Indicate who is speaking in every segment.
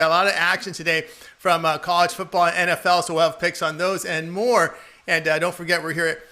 Speaker 1: A lot of action today from college football and NFL, so we'll have picks on those and more. And don't forget, we're here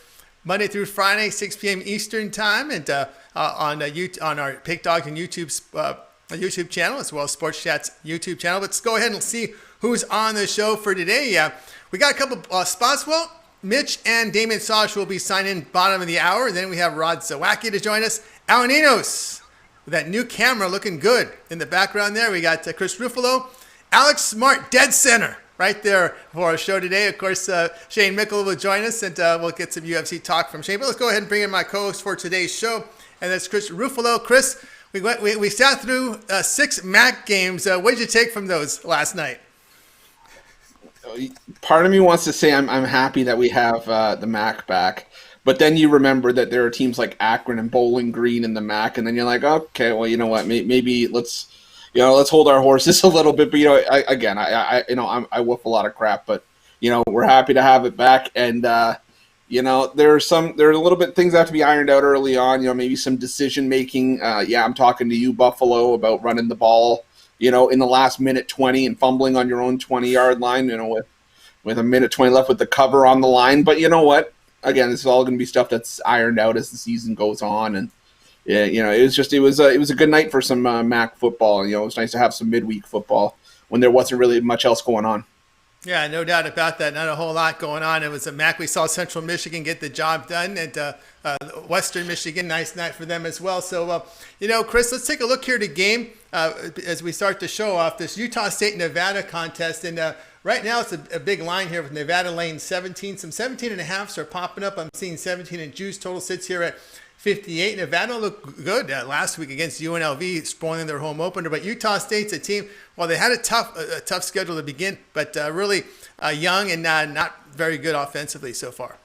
Speaker 1: Monday through Friday, 6 p.m. Eastern time, and on our Pick Dogs and YouTube channel, as well as Sports Chat's YouTube channel. Let's go ahead and see who's on the show for today. We got a couple spots. Well, Mitch and Damon Sosh will be signing bottom of the hour. Then we have Rodd Zawacky to join us. Ninos with that new camera looking good in the background there. We got Chris Ruffolo. Alex Smart, dead center, right there for our show today. Of course, Shane Mickles will join us, and we'll get some UFC talk from Shane. But let's go ahead and bring in my co-host for today's show, and that's Chris Ruffolo. Chris, we sat through 6 MAC games. What did you take from those last night?
Speaker 2: Part of me wants to say I'm happy that we have the MAC back, but then you remember that there are teams like Akron and Bowling Green in the MAC, and then you're like, okay, well, you know what? Maybe let's hold our horses a little bit. But I woof a lot of crap, but we're happy to have it back, and there are a little bit things that have to be ironed out early on. Maybe some decision making. I'm talking to you, Buffalo, about running the ball, in the last minute 20 and fumbling on your own 20-yard line, with a minute 20 left with the cover on the line. But you know what? Again, this is all going to be stuff that's ironed out as the season goes on, and it was a good night for some MAC football. It was nice to have some midweek football when there wasn't really much else going on. Yeah, no doubt about that. Not a whole lot going on. It was a MAC. We saw Central Michigan get the job done, and Western Michigan, nice night for them as well. So, Chris, let's take a look here at the game as we start to show off this Utah State-Nevada contest. And right now it's a big line here with Nevada laying 17. Some 17.5s are popping up. I'm seeing 17 and juice. Total sits here at 58. Nevada looked good last week against UNLV, spoiling their home opener. But Utah State's a team, well, they had a tough schedule to begin, but really young and not very good offensively so far.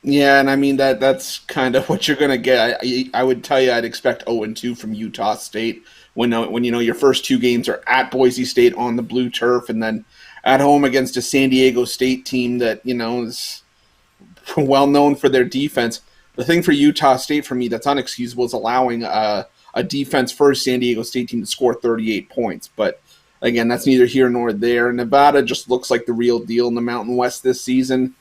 Speaker 2: Yeah, and I mean that's kind of what you're going to get. I would tell you I'd expect 0-2 from Utah State when your first 2 games are at Boise State on the blue turf, and then at home against a San Diego State team that is well known for their defense. The thing for Utah State, for me, that's unexcusable is allowing a defense-first San Diego State team to score 38 points. But, again, that's neither here nor there. Nevada just looks like the real deal in the Mountain West this season.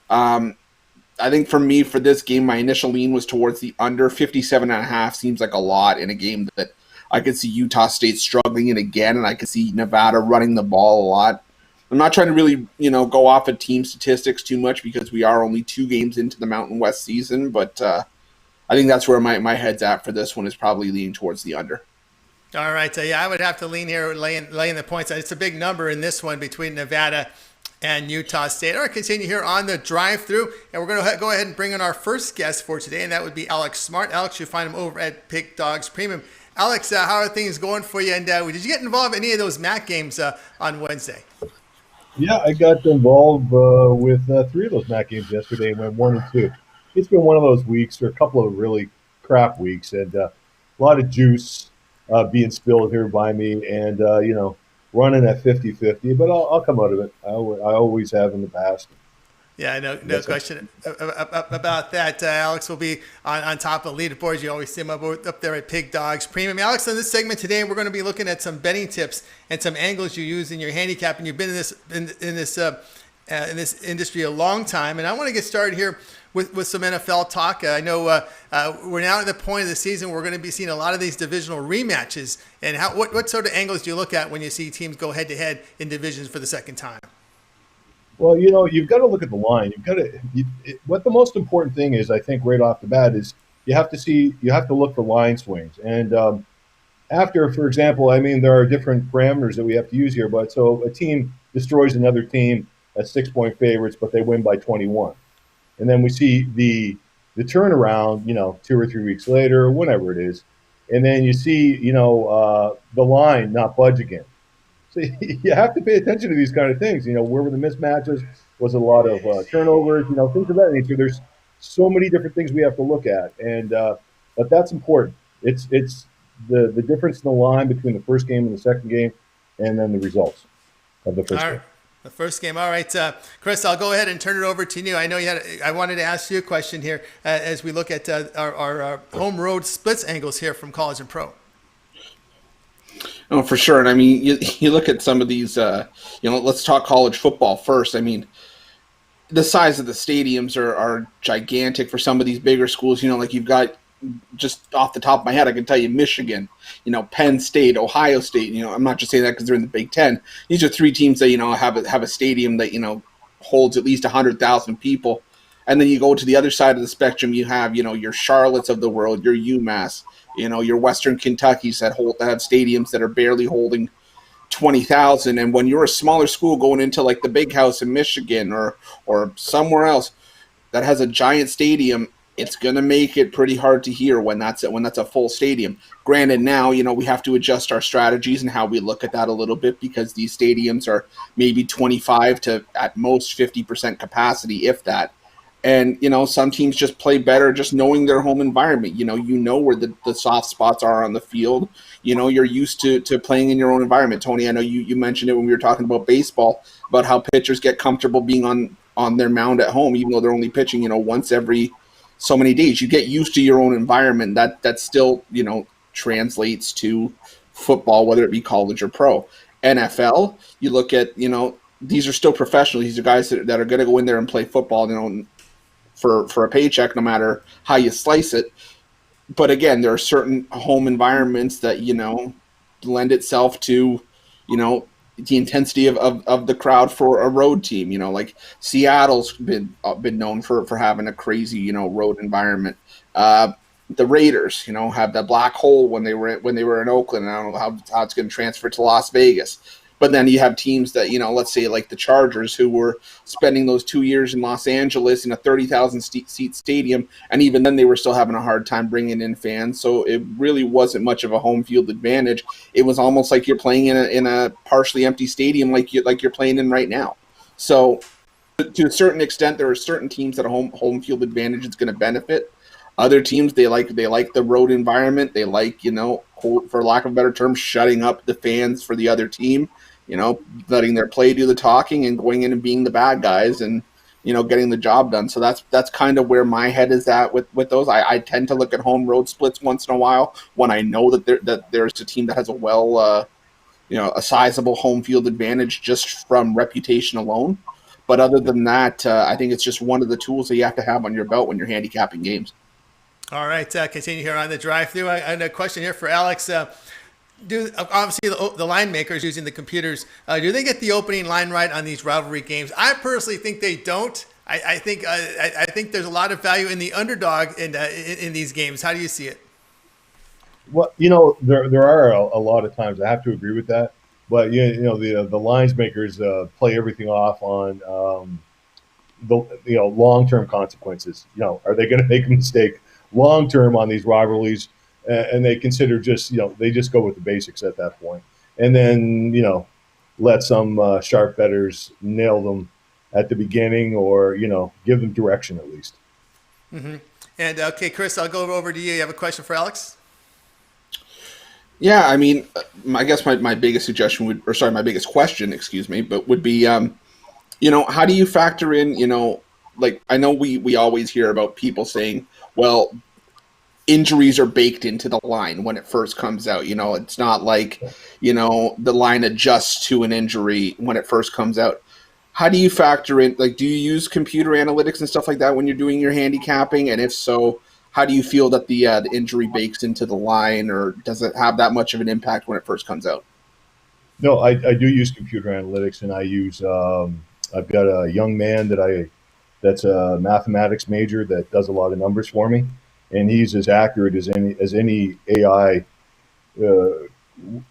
Speaker 2: I think for me, for this game, my initial lean was towards the under. 57.5 seems like a lot in a game that I could see Utah State struggling in again, and I could see Nevada running the ball a lot. I'm not trying to really, go off of team statistics too much because we are only 2 games into the Mountain West season, but I think that's where my head's at for this one, is probably leaning towards the under. All right, I would have to lean here, laying the points. It's a big number in this one between Nevada and Utah State. All right, continue here on the drive-through, and we're going to go ahead and bring in our first guest for today, and that would be Alex Smart. Alex, you find him over at Pick Dogs Premium. Alex, how are things going for you, and did you get involved in any of those MAC games on Wednesday?
Speaker 3: Yeah, I got involved with 3 of those MAC games yesterday and went 1-2. It's been one of those weeks, or a couple of really crap weeks, and a lot of juice being spilled here by me, and running at 50-50. But I'll come out of it. I always have in the past. Yeah, no question about that. Alex will be on top of the leaderboards. You always see him up there at Pig Dogs Premium. Alex, in this segment today, we're going to be looking at some betting tips and some angles you use in your handicap. And you've been in this industry a long time. And I want to get started here with some NFL talk. I know we're now at the point of the season where we're going to be seeing a lot of these divisional rematches. And what sort of angles do you look at when you see teams go head-to-head in divisions for the second time? Well, you've got to look at the line. What the most important thing is, I think, right off the bat, is you have to look for line swings. And after, for example, there are different parameters that we have to use here. But so a team destroys another team as 6-point favorites, but they win by 21. And then we see the turnaround, 2 or 3 weeks later, or whenever it is. And then you see, the line not budge again. So you have to pay attention to these kind of things. Where were the mismatches? Was it a lot of turnovers? Things of that nature. There's so many different things we have to look at, and but that's important. It's the difference in the line between the first game and the second game, and then the results of the first game. The first game. All right, Chris, I'll go ahead and turn it over to you. I know I wanted to ask you a question here as we look at our home road splits angles here from college and pro.
Speaker 2: Oh, for sure. And I mean, you look at some of these, let's talk college football first. I mean, the size of the stadiums are gigantic for some of these bigger schools. Like you've got, just off the top of my head, I can tell you Michigan, Penn State, Ohio State. I'm not just saying that because they're in the Big Ten. These are three teams that have a stadium that holds at least 100,000 people. And then you go to the other side of the spectrum. You have your Charlottes of the world, your UMass, your Western Kentuckys that have stadiums that are barely holding 20,000. And when you're a smaller school going into like the Big House in Michigan or somewhere else that has a giant stadium, it's going to make it pretty hard to hear when that's a full stadium. Granted, now we have to adjust our strategies and how we look at that a little bit, because these stadiums are maybe 25 to at most 50% capacity, if that. And some teams just play better just knowing their home environment. Where the soft spots are on the field. You're used to playing in your own environment. Tony, I know you mentioned it when we were talking about baseball, about how pitchers get comfortable being on their mound at home, even though they're only pitching once every so many days. You get used to your own environment. That still translates to football, whether it be college or pro. NFL, you look at these are still professionals. These are guys that are going to go in there and play football, for a paycheck, no matter how you slice it. But again, there are certain home environments that lend itself to the intensity of the crowd for a road team. Like Seattle's been known for having a crazy road environment. The Raiders have that black hole when they were in Oakland. I don't know how it's going to transfer to Las Vegas. But then you have teams that, let's say like the Chargers, who were spending those 2 years in Los Angeles in a 30,000 seat stadium, and even then they were still having a hard time bringing in fans. So it really wasn't much of a home field advantage. It was almost like you're playing in a partially empty stadium, like you're playing in right now. So to a certain extent, there are certain teams that a home field advantage is going to benefit. Other teams, they like the road environment. They like, for lack of a better term, shutting up the fans for the other team. Letting their play do the talking and going in and being the bad guys and, getting the job done. So that's kind of where my head is at with those. I tend to look at home road splits once in a while when I know that there's a team that has a sizable home field advantage just from reputation alone. But other than that, I think it's just one of the tools that you have to have on your belt when you're handicapping games.
Speaker 1: All right, continue here on the drive-through. I had a question here for Alex. Obviously the line makers using the computers, do they get the opening line right on these rivalry games? I personally think they don't. I think there's a lot of value in the underdog in these games. How do you see it?
Speaker 3: Well, there are a lot of times I have to agree with that, but the lines makers play everything off on the long-term consequences. Are they going to make a mistake long-term on these rivalries? And they consider they just go with the basics at that point. And then, let some sharp bettors nail them at the beginning, or, give them direction at least.
Speaker 1: Mm-hmm. And, okay, Chris, I'll go over to you. You have a question for Alex?
Speaker 2: Yeah, I mean, I guess my biggest suggestion my biggest question, would be, how do you factor in, like, I know we always hear about people saying, well, injuries are baked into the line when it first comes out. It's not like, the line adjusts to an injury when it first comes out. How do you factor in, like, do you use computer analytics and stuff like that when you're doing your handicapping? And if so, how do you feel that the injury bakes into the line, or does it have that much of an impact when it first comes out?
Speaker 3: No, I do use computer analytics, and I use, I've got a young man that's a mathematics major that does a lot of numbers for me. And he's as accurate as any AI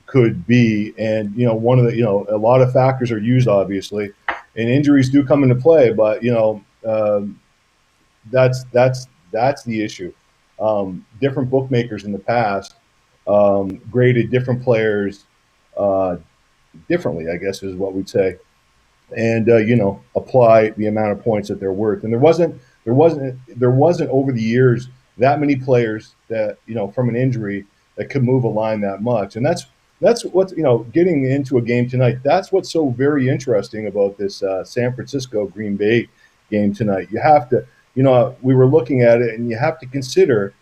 Speaker 3: could be. And one of the a lot of factors are used, obviously, and injuries do come into play. But that's the issue. Different bookmakers in the past graded different players differently, I guess is what we'd say, and apply the amount of points that they're worth. And there wasn't over the years that many players that from an injury that could move a line that much. And that's what's getting into a game tonight. That's what's so very interesting about this San Francisco Green Bay game tonight. You have to we were looking at it, and you have to consider,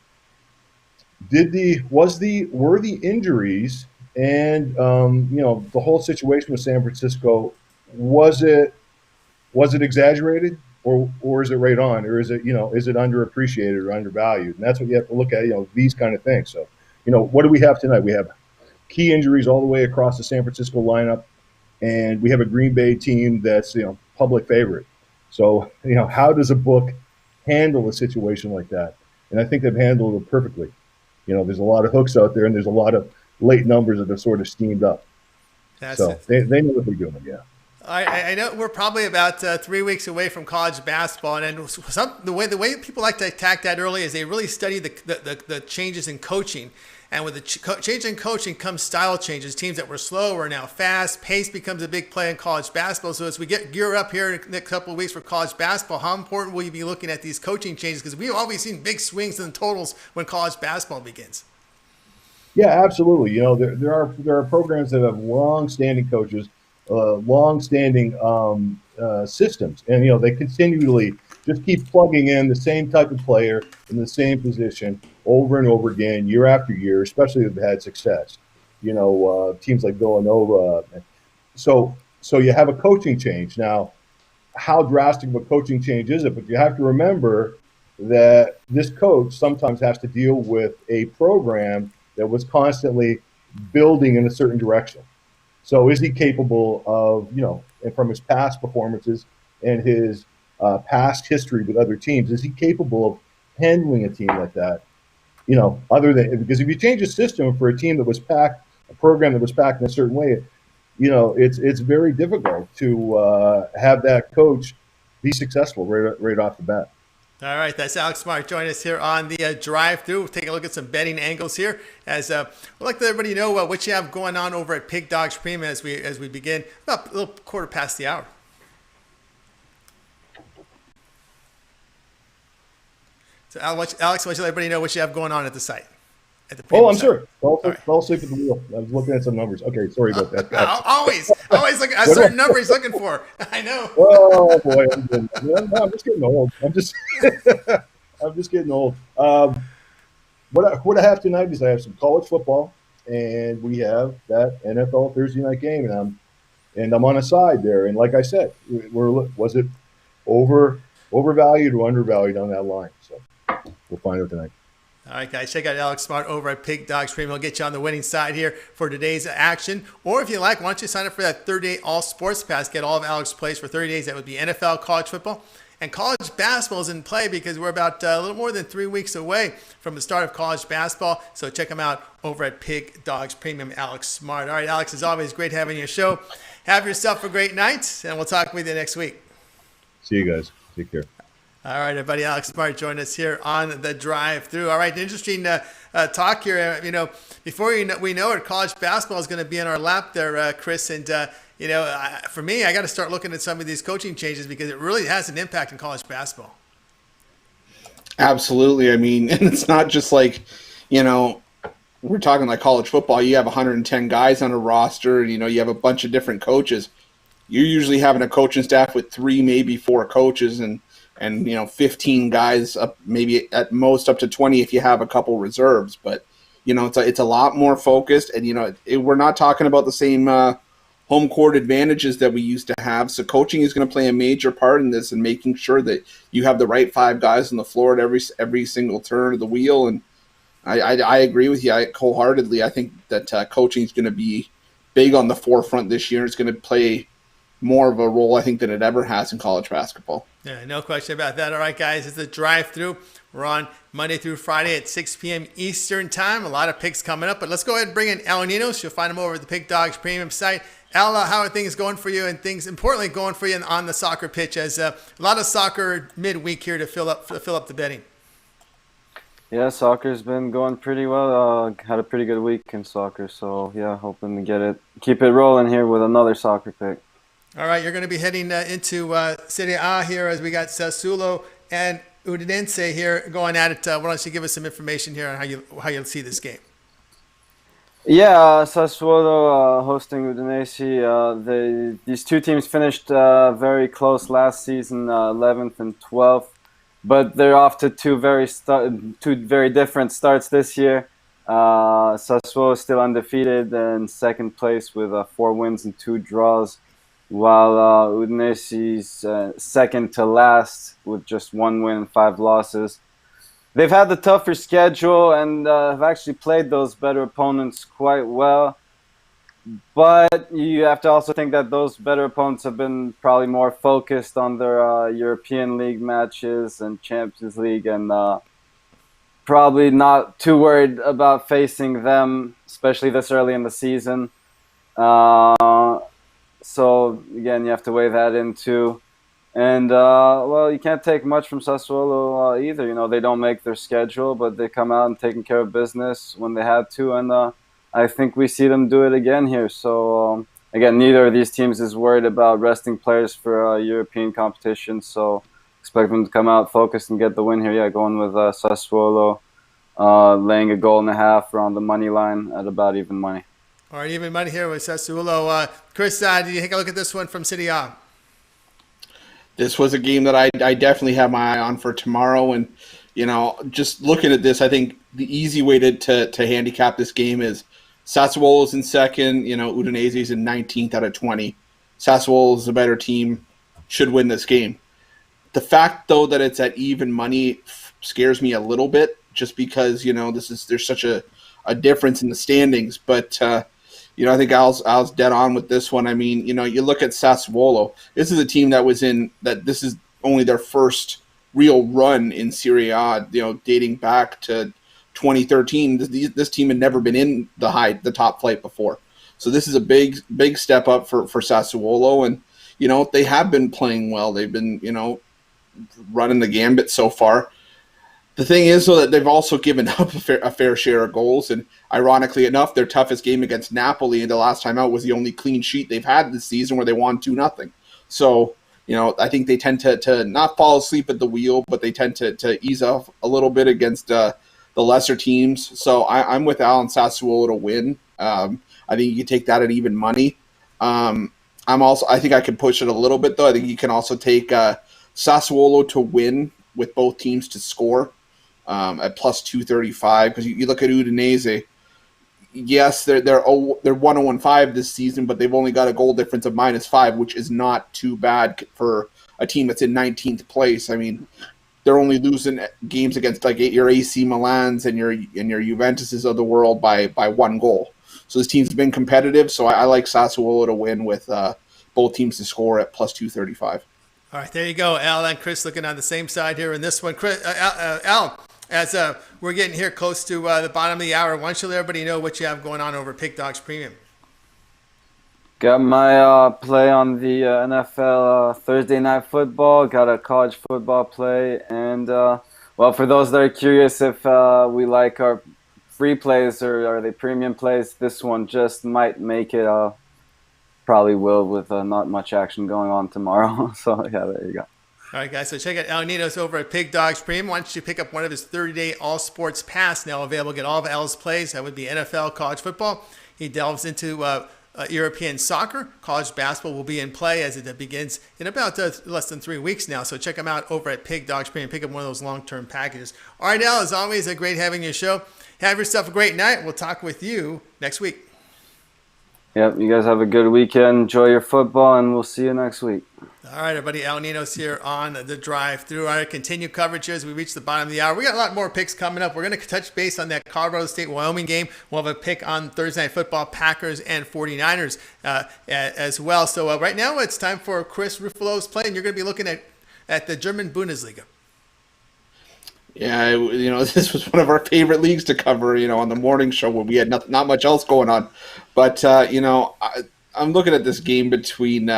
Speaker 3: were the injuries And the whole situation with San Francisco, was it exaggerated, or is it right on, or is it underappreciated or undervalued? And that's what you have to look at, these kind of things. So, what do we have tonight? We have key injuries all the way across the San Francisco lineup, and we have a Green Bay team that's public favorite. So how does a book handle a situation like that? And I think they've handled it perfectly. There's a lot of hooks out there, and there's a lot of late numbers that are sort of steamed up. They know what they're doing. Yeah.
Speaker 1: I know we're probably about 3 weeks away from college basketball, and the way people like to attack that early is they really study the changes in coaching. And with the change in coaching comes style changes. Teams that were slow are now fast. Pace becomes a big play in college basketball. So as we gear up here in the next couple of weeks for college basketball, how important will you be looking at these coaching changes? Because we've always seen big swings in the totals when college basketball begins.
Speaker 3: Yeah, absolutely. There are programs that have long-standing coaches, long-standing systems, and they continually just keep plugging in the same type of player in the same position over and over again, year after year, especially if they've had success. Teams like Villanova. So you have a coaching change. Now, how drastic of a coaching change is it? But you have to remember that this coach sometimes has to deal with a program that was constantly building in a certain direction. So is he capable of, and from his past performances and his past history with other teams, is he capable of handling a team like that? Because if you change a system for a team that was packed, a program that was packed in a certain way, it's very difficult to have that coach be successful right off the bat.
Speaker 1: All right, that's Alex Smart joining us here on the drive-through. We'll take a look at some betting angles here. As we'd like to let everybody know what you have going on over at Pig Dogs Premium as we begin about a little quarter past the hour. So Alex, why don't you let everybody know what you have going on at the site?
Speaker 3: I'm sorry. I'll sleep at the wheel. I was looking at some numbers. Okay, sorry about that.
Speaker 1: always look at a certain number he's looking for. I know.
Speaker 3: Oh boy, I'm just getting old. I'm just getting old. What I have tonight is I have some college football, and we have that NFL Thursday night game, and I'm on a side there. And like I said, was it overvalued or undervalued on that line? So we'll find out tonight.
Speaker 1: All right, guys, check out Alex Smart over at Pig Dogs Premium. He'll get you on the winning side here for today's action. Or if you like, why don't you sign up for that 30-day all sports pass? Get all of Alex's plays for 30 days. That would be NFL, college football, and college basketball is in play because we're about a little more than 3 weeks away from the start of college basketball. So check him out over at Pig Dogs Premium, Alex Smart. All right, Alex, as always, great having you on your show. Have yourself a great night, and we'll talk with you next week.
Speaker 3: See you guys. Take care.
Speaker 1: All right, everybody. Alex Smart joined us here on the drive-through. All right, interesting talk here. Before we know it, college basketball is going to be in our lap there, Chris. And for me, I got to start looking at some of these coaching changes because it really has an impact in college basketball.
Speaker 2: Absolutely. And it's not just like, we're talking like college football. You have 110 guys on a roster, and you have a bunch of different coaches. You're usually having a coaching staff with 3, maybe 4 coaches, and 15 guys, up maybe at most up to 20 if you have a couple reserves. But it's a lot more focused, and we're not talking about the same home court advantages that we used to have. So coaching is going to play a major part in this, and making sure that you have the right 5 guys on the floor at every single turn of the wheel. And I agree with you. Wholeheartedly, I think that coaching is going to be big on the forefront this year. It's going to play more of a role, I think, than it ever has in college basketball.
Speaker 1: Yeah, no question about that. All right, guys, it's the drive-through. We're on Monday through Friday at 6 p.m. Eastern time. A lot of picks coming up, but let's go ahead and bring in Al Ninos. You'll find him over at the Pig Dogs Premium site. Al, how are things going for you, and things importantly going for you on the soccer pitch, as a lot of soccer midweek here to fill up the betting?
Speaker 4: Yeah, soccer's been going pretty well. Had a pretty good week in soccer, so yeah, hoping to keep it rolling here with another soccer pick.
Speaker 1: All right, you're going to be heading into Serie A here as we got Sassuolo and Udinese here going at it. Why don't you give us some information here on how you see this game?
Speaker 4: Yeah, Sassuolo hosting Udinese. These two teams finished very close last season, 11th and 12th, but they're off to two very different starts this year. Sassuolo is still undefeated in second place with 4 wins and 2 draws, while Udinese's second to last with just 1 win and 5 losses. They've had the tougher schedule and have actually played those better opponents quite well. But you have to also think that those better opponents have been probably more focused on their European League matches and Champions League, and probably not too worried about facing them, especially this early in the season. So, again, you have to weigh that in too. And, well, you can't take much from Sassuolo either. You know, they don't make their schedule, but they come out and taking care of business when they had to. And I think we see them do it again here. So, again, neither of these teams is worried about resting players for European competition. So, expect them to come out focused and get the win here. Yeah, going with Sassuolo, laying a goal and a half around the money line at about even money.
Speaker 1: All right, even money here with Sassuolo. Chris, did you take a look at this one from City A?
Speaker 2: This was a game that I definitely have my eye on for tomorrow. And, you know, just looking at this, I think the easy way to handicap this game is Sassuolo's in second, you know, Udinese's in 19th out of 20. Sassuolo's a better team, should win this game. The fact, though, that it's at even money scares me a little bit, just because, you know, there's such a difference in the standings. But, you know, I think Al's dead on with this one. I mean, you know, you look at Sassuolo. This is a team this is only their first real run in Serie A, you know, dating back to 2013. This team had never been in the top flight before. So this is a big step up for Sassuolo. And, you know, they have been playing well. They've been, you know, running the gambit so far. The thing is, though, that they've also given up a fair share of goals, and ironically enough, their toughest game against Napoli the last time out was the only clean sheet they've had this season, where they won 2-0. So, you know, I think they tend to not fall asleep at the wheel, but they tend to ease off a little bit against the lesser teams. So I'm with Al and Sassuolo to win. I think you can take that at even money. I think I can push it a little bit, though. I think you can also take Sassuolo to win with both teams to score. At plus 235, because you look at Udinese. Yes, they're 1-0-5 this season, but they've only got a goal difference of -5, which is not too bad for a team that's in 19th place. I mean, they're only losing games against like your AC Milans and your Juventuses of the world by 1 goal. So this team's been competitive. So I like Sassuolo to win with both teams to score at plus 235.
Speaker 1: All right, there you go. Al and Chris looking on the same side here in this one. Chris, Al, as we're getting here close to the bottom of the hour, why don't you let everybody know what you have going on over Pick Dogs Premium?
Speaker 4: Got my play on the NFL Thursday Night Football. Got a college football play. And, well, for those that are curious if we like our free plays or are they premium plays, this one just might make it. Probably will with not much action going on tomorrow. So, yeah, there you go.
Speaker 1: All right, guys, so check out Ninos over at Pig Dogs Premium. Why don't you pick up one of his 30-day all-sports pass, now available. Get all of Al's plays. That would be NFL, college football. He delves into European soccer. College basketball will be in play as it begins in about less than 3 weeks now. So check him out over at Pig Dogs Premium. Pick up one of those long-term packages. All right, Al, as always, great having your show. Have yourself a great night. We'll talk with you next week.
Speaker 4: Yep, you guys have a good weekend. Enjoy your football, and we'll see you next week.
Speaker 1: All right, everybody. Al Ninos here on the drive through. Our continued coverage here as we reach the bottom of the hour. We got a lot more picks coming up. We're going to touch base on that Colorado State-Wyoming game. We'll have a pick on Thursday Night Football, Packers and 49ers as well. So right now it's time for Chris Ruffolo's play, and you're going to be looking at the German Bundesliga.
Speaker 2: Yeah, you know, this was one of our favorite leagues to cover, you know, on the morning show when we had not much else going on. But, you know, I'm looking at this game between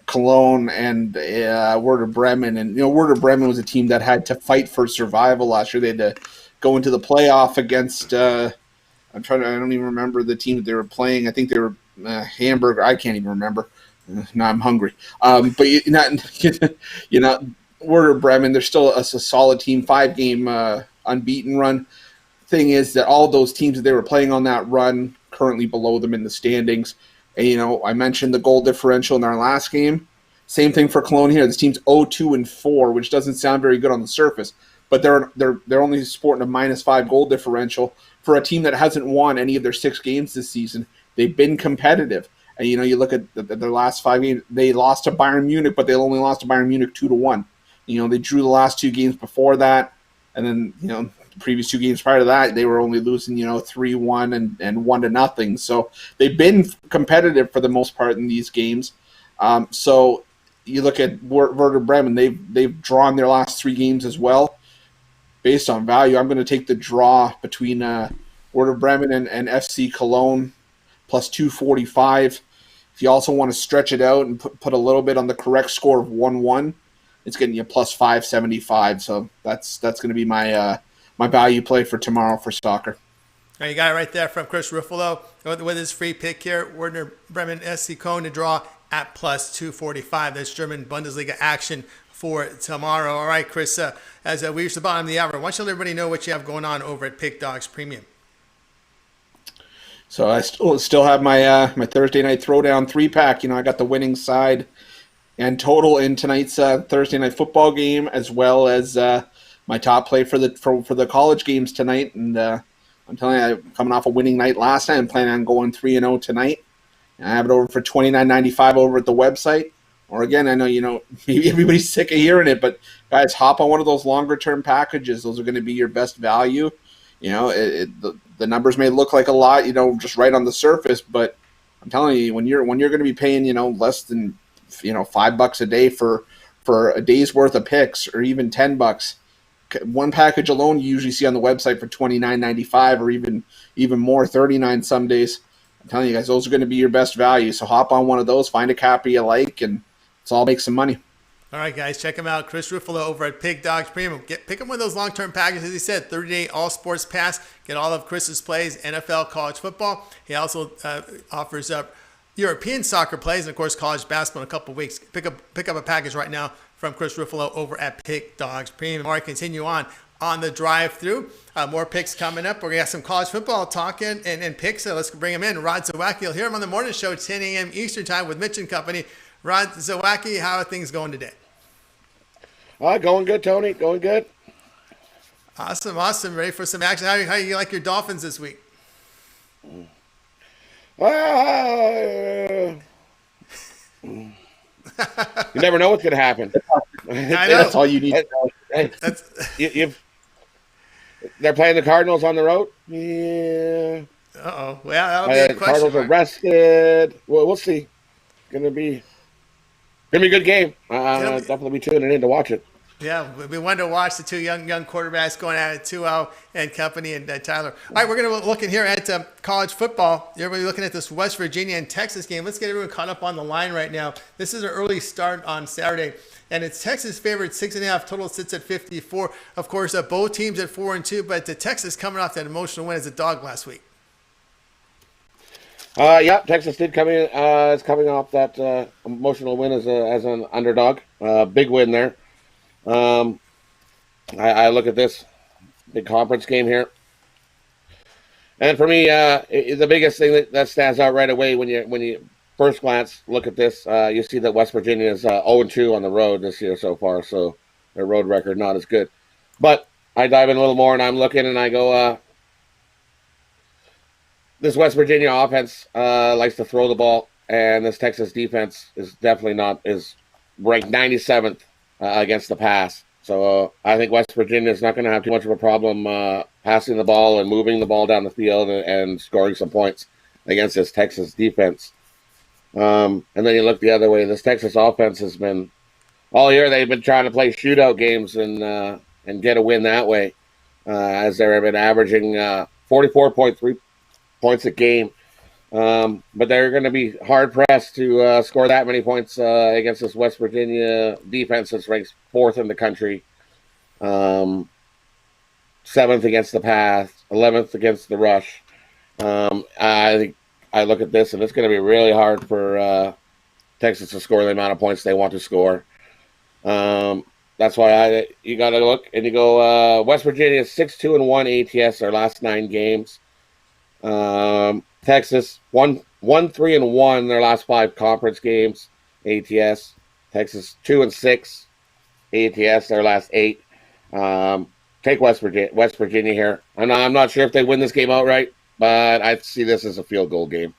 Speaker 2: Cologne and Werder Bremen. And, you know, Werder Bremen was a team that had to fight for survival last year. They had to go into the playoff against, I don't even remember the team that they were playing. I think they were Hamburg. I can't even remember. Now I'm hungry. But, you know, Werder Bremen, they're still a solid team, 5-game unbeaten run. Thing is that all those teams that they were playing on that run currently below them in the standings. And, you know, I mentioned the goal differential in our last game. Same thing for Cologne here. This team's 0-2-4, which doesn't sound very good on the surface, but they're only sporting a -5 goal differential for a team that hasn't won any of their 6 games this season. They've been competitive. And, you look at their last 5 games, they lost to Bayern Munich, but they only lost to Bayern Munich 2-1. They drew the last 2 games before that. And then, the previous 2 games prior to that, they were only losing, 3-1 and 1-0. So they've been competitive for the most part in these games. So you look at Werder Bremen, they've drawn their last 3 games as well. Based on value, I'm going to take the draw between Werder Bremen and FC Cologne plus 245. If you also want to stretch it out and put a little bit on the correct score of 1-1, it's getting you plus 575. So that's going to be my my value play for tomorrow for soccer.
Speaker 1: Now you got it right there from Chris Ruffolo with his free pick here. Werder Bremen SC Cologne to draw at plus 245. That's German Bundesliga action for tomorrow. All right, Chris, as we reach the bottom of the hour, why don't you let everybody know what you have going on over at Pick Dogs Premium?
Speaker 2: So I still have my my Thursday night throwdown 3-pack. I got the winning side and total in tonight's Thursday night football game, as well as my top play for the college games tonight. And I'm telling you, I'm coming off a winning night last night. I'm planning on going 3-0 tonight. And I have it over for $29.95 over at the website. Or again, I know maybe everybody's sick of hearing it, but guys, hop on one of those longer term packages. Those are going to be your best value. The numbers may look like a lot, just right on the surface, but I'm telling you, when you're going to be paying, less than $5 a day for a day's worth of picks, or even $10, one package alone you usually see on the website for $29.95 or even more, $39 some days. I'm telling you guys, those are going to be your best value. So hop on one of those, find a capper you like, and let's all make some money.
Speaker 1: All right, guys, check him out. Chris Ruffolo over at Pick Dogs Premium. Pick him one of those long-term packages. As he said, 30-day all-sports pass. Get all of Chris's plays, NFL, college football. He also offers up European soccer plays and, of course, college basketball in a couple of weeks. Pick up a package right now from Chris Ruffolo over at Pick Dogs Premium. All right, continue on the drive-through. More picks coming up. We're going to have some college football talk and picks. So let's bring him in. Rodd Zawacky. You'll hear him on the morning show at 10 a.m. Eastern time with Mitch and company. Rodd Zawacky, how are things going today?
Speaker 5: Going good, Tony. Going good.
Speaker 1: Awesome. Ready for some action? How you like your Dolphins this week?
Speaker 5: You never know what's going to happen.
Speaker 1: I know.
Speaker 2: That's all you need to know.
Speaker 5: They're playing the Cardinals on the road. Yeah.
Speaker 1: Uh-oh. Well, that'll be a question.
Speaker 5: Cardinals are rested. Well, we'll see. Gonna be a good game. Definitely be tuning in to watch it.
Speaker 1: Yeah, we wanted to watch the 2 young quarterbacks going at it, 2-0 and company and Tyler. All right, we're going to look in here at college football. Everybody looking at this West Virginia and Texas game. Let's get everyone caught up on the line right now. This is an early start on Saturday, and it's Texas favored 6.5. Total sits at 54. Of course, both teams at 4-2, but Texas coming off that emotional win as a dog last week.
Speaker 5: Texas did come in. Is coming off that emotional win as an underdog. Big win there. I look at this big conference game here, and for me, the biggest thing that stands out right away when you first glance look at this, you see that West Virginia is 0-2 on the road this year so far, so their road record not as good. But I dive in a little more, and I'm looking, and I go, this West Virginia offense likes to throw the ball, and this Texas defense is definitely is ranked 97th. Against the pass. So I think West Virginia is not going to have too much of a problem passing the ball and moving the ball down the field and scoring some points against this Texas defense. And then you look the other way. This Texas offense has been, all year they've been trying to play shootout games and get a win that way, as they've been averaging 44.3 points a game. But they're going to be hard-pressed to score that many points against this West Virginia defense that's ranked 4th in the country, 7th against the pass, 11th against the rush. I think I look at this, and it's going to be really hard for Texas to score the amount of points they want to score. That's why you got to look, and you go West Virginia 6-2-1 ATS their last 9 games. Texas 1-3-1 their last 5 conference games ATS. Texas 2-6 ATS their last 8. take West Virginia here. I'm not sure if they win this game outright, but I see this as a field goal game.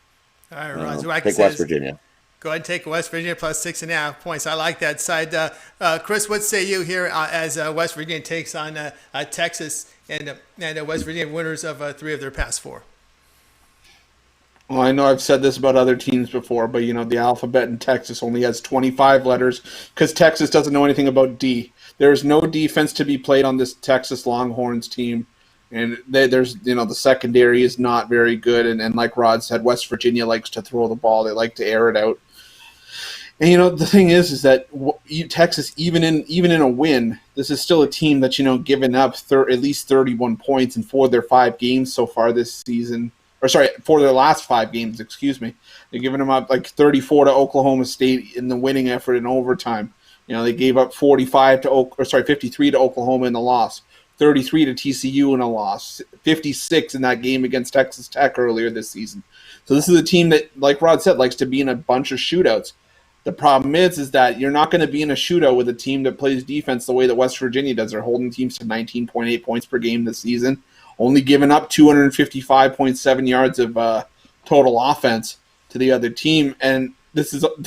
Speaker 1: All right, Rodd Zawacky
Speaker 5: Take West Virginia.
Speaker 1: Go ahead and take West Virginia plus 6.5 points. I like that side. Chris, what say you here as West Virginia takes on Texas and West Virginia winners of 3 of their past 4?
Speaker 2: Well, I know I've said this about other teams before, but, the alphabet in Texas only has 25 letters because Texas doesn't know anything about D. There's no defense to be played on this Texas Longhorns team. And there's, the secondary is not very good. And like Rod said, West Virginia likes to throw the ball. They like to air it out. And, the thing is that Texas, even in a win, this is still a team that's, given up at least 31 points in 4 of their 5 games so far this season. Or, sorry, 4 of their last 5 games, excuse me. They're giving them up like 34 to Oklahoma State in the winning effort in overtime. They gave up 53 to Oklahoma in the loss. 33 to TCU in a loss, 56 in that game against Texas Tech earlier this season. So this is a team that, like Rod said, likes to be in a bunch of shootouts. The problem is that you're not going to be in a shootout with a team that plays defense the way that West Virginia does. They're holding teams to 19.8 points per game this season, only giving up 255.7 yards of total offense to the other team. And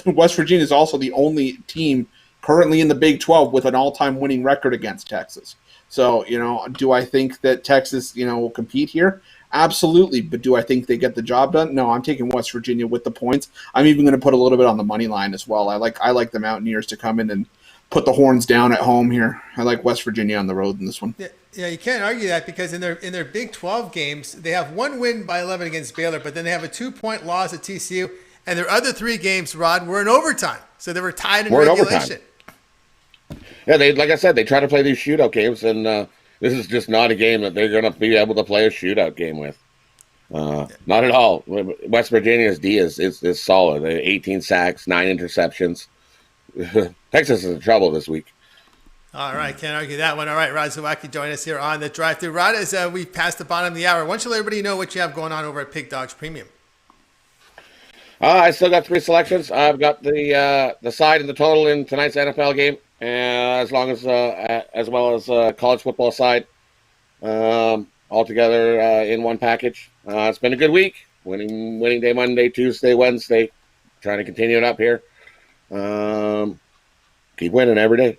Speaker 2: West Virginia is also the only team currently in the Big 12 with an all-time winning record against Texas. So, do I think that Texas, will compete here? Absolutely. But do I think they get the job done? No, I'm taking West Virginia with the points. I'm even going to put a little bit on the money line as well. I like the Mountaineers to come in and put the horns down at home here. I like West Virginia on the road in this one.
Speaker 1: Yeah, you can't argue that because in their Big 12 games, they have 1 win by 11 against Baylor, but then they have a 2-point loss at TCU, and their other 3 games, Rod, were in overtime. So they were tied in regulation.
Speaker 5: Yeah, like I said, they try to play these shootout games, and this is just not a game that they're going to be able to play a shootout game with. Not at all. West Virginia's D is solid. 18 sacks, 9 interceptions. Texas is in trouble this week.
Speaker 1: All right, can't argue that one. All right, Rodd Zawacky join us here on the drive-thru. Rod, as we pass the bottom of the hour, why don't you let everybody know what you have going on over at Pig Dogs Premium?
Speaker 5: I still got 3 selections. I've got the side and the total in tonight's NFL game, as well as college football side, all together in one package. It's been a good week. Winning day Monday, Tuesday, Wednesday. Trying to continue it up here. Keep winning every day.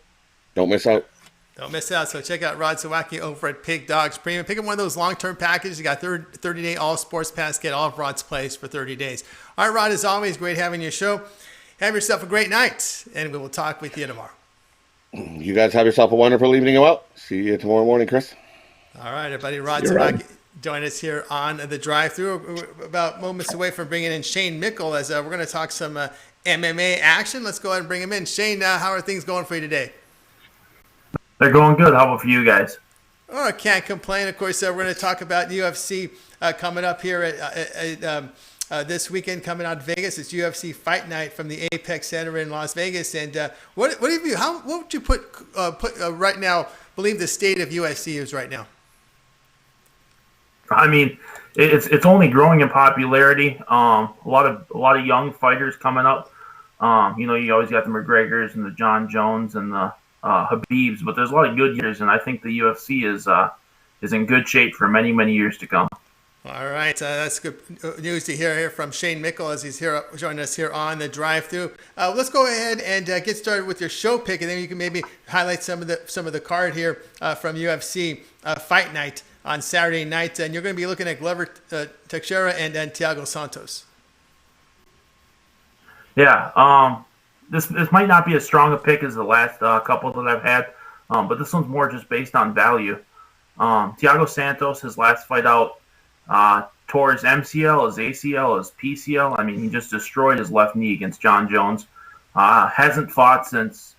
Speaker 5: Don't miss out.
Speaker 1: Don't miss out. So check out Rodd Zawacky over at Pig Dogs Premium. Pick up one of those long-term packages. You got 30-day all sports pass. Get all of Rod's plays for 30 days. All right, Rod, as always, great having your show. Have yourself a great night, and we will talk with you tomorrow.
Speaker 5: You guys have yourself a wonderful evening and well. See you tomorrow morning, Chris.
Speaker 1: All right, everybody. Rodd Zawacky join us here on the drive-thru. We're about moments away from bringing in Shane Mickles as we're going to talk some MMA action. Let's go ahead and bring him in. Shane, how are things going for you today?
Speaker 6: They're going good. How about for you guys?
Speaker 1: Oh, I can't complain. Of course, we're going to talk about UFC coming up here at this weekend coming out of Vegas. It's UFC Fight Night from the Apex Center in Las Vegas. And what would you put right now, believe the state of UFC is right now?
Speaker 6: I mean, it's only growing in popularity. A lot of young fighters coming up. You always got the McGregors and the John Jones and the Habibs, but there's a lot of good years, and I think the UFC is in good shape for many, many years to come.
Speaker 1: All right, that's good news to hear here from Shane Mickles as he's here joining us here on the drive-thru. Let's go ahead and get started with your show pick, and then you can maybe highlight some of the card here from UFC Fight Night on Saturday night, and you're going to be looking at Glover Teixeira and Thiago Santos.
Speaker 6: Yeah, this might not be as strong a pick as the last couple that I've had, but this one's more just based on value. Thiago Santos, his last fight out, tore his MCL, his ACL, his PCL. I mean, he just destroyed his left knee against John Jones. Hasn't fought since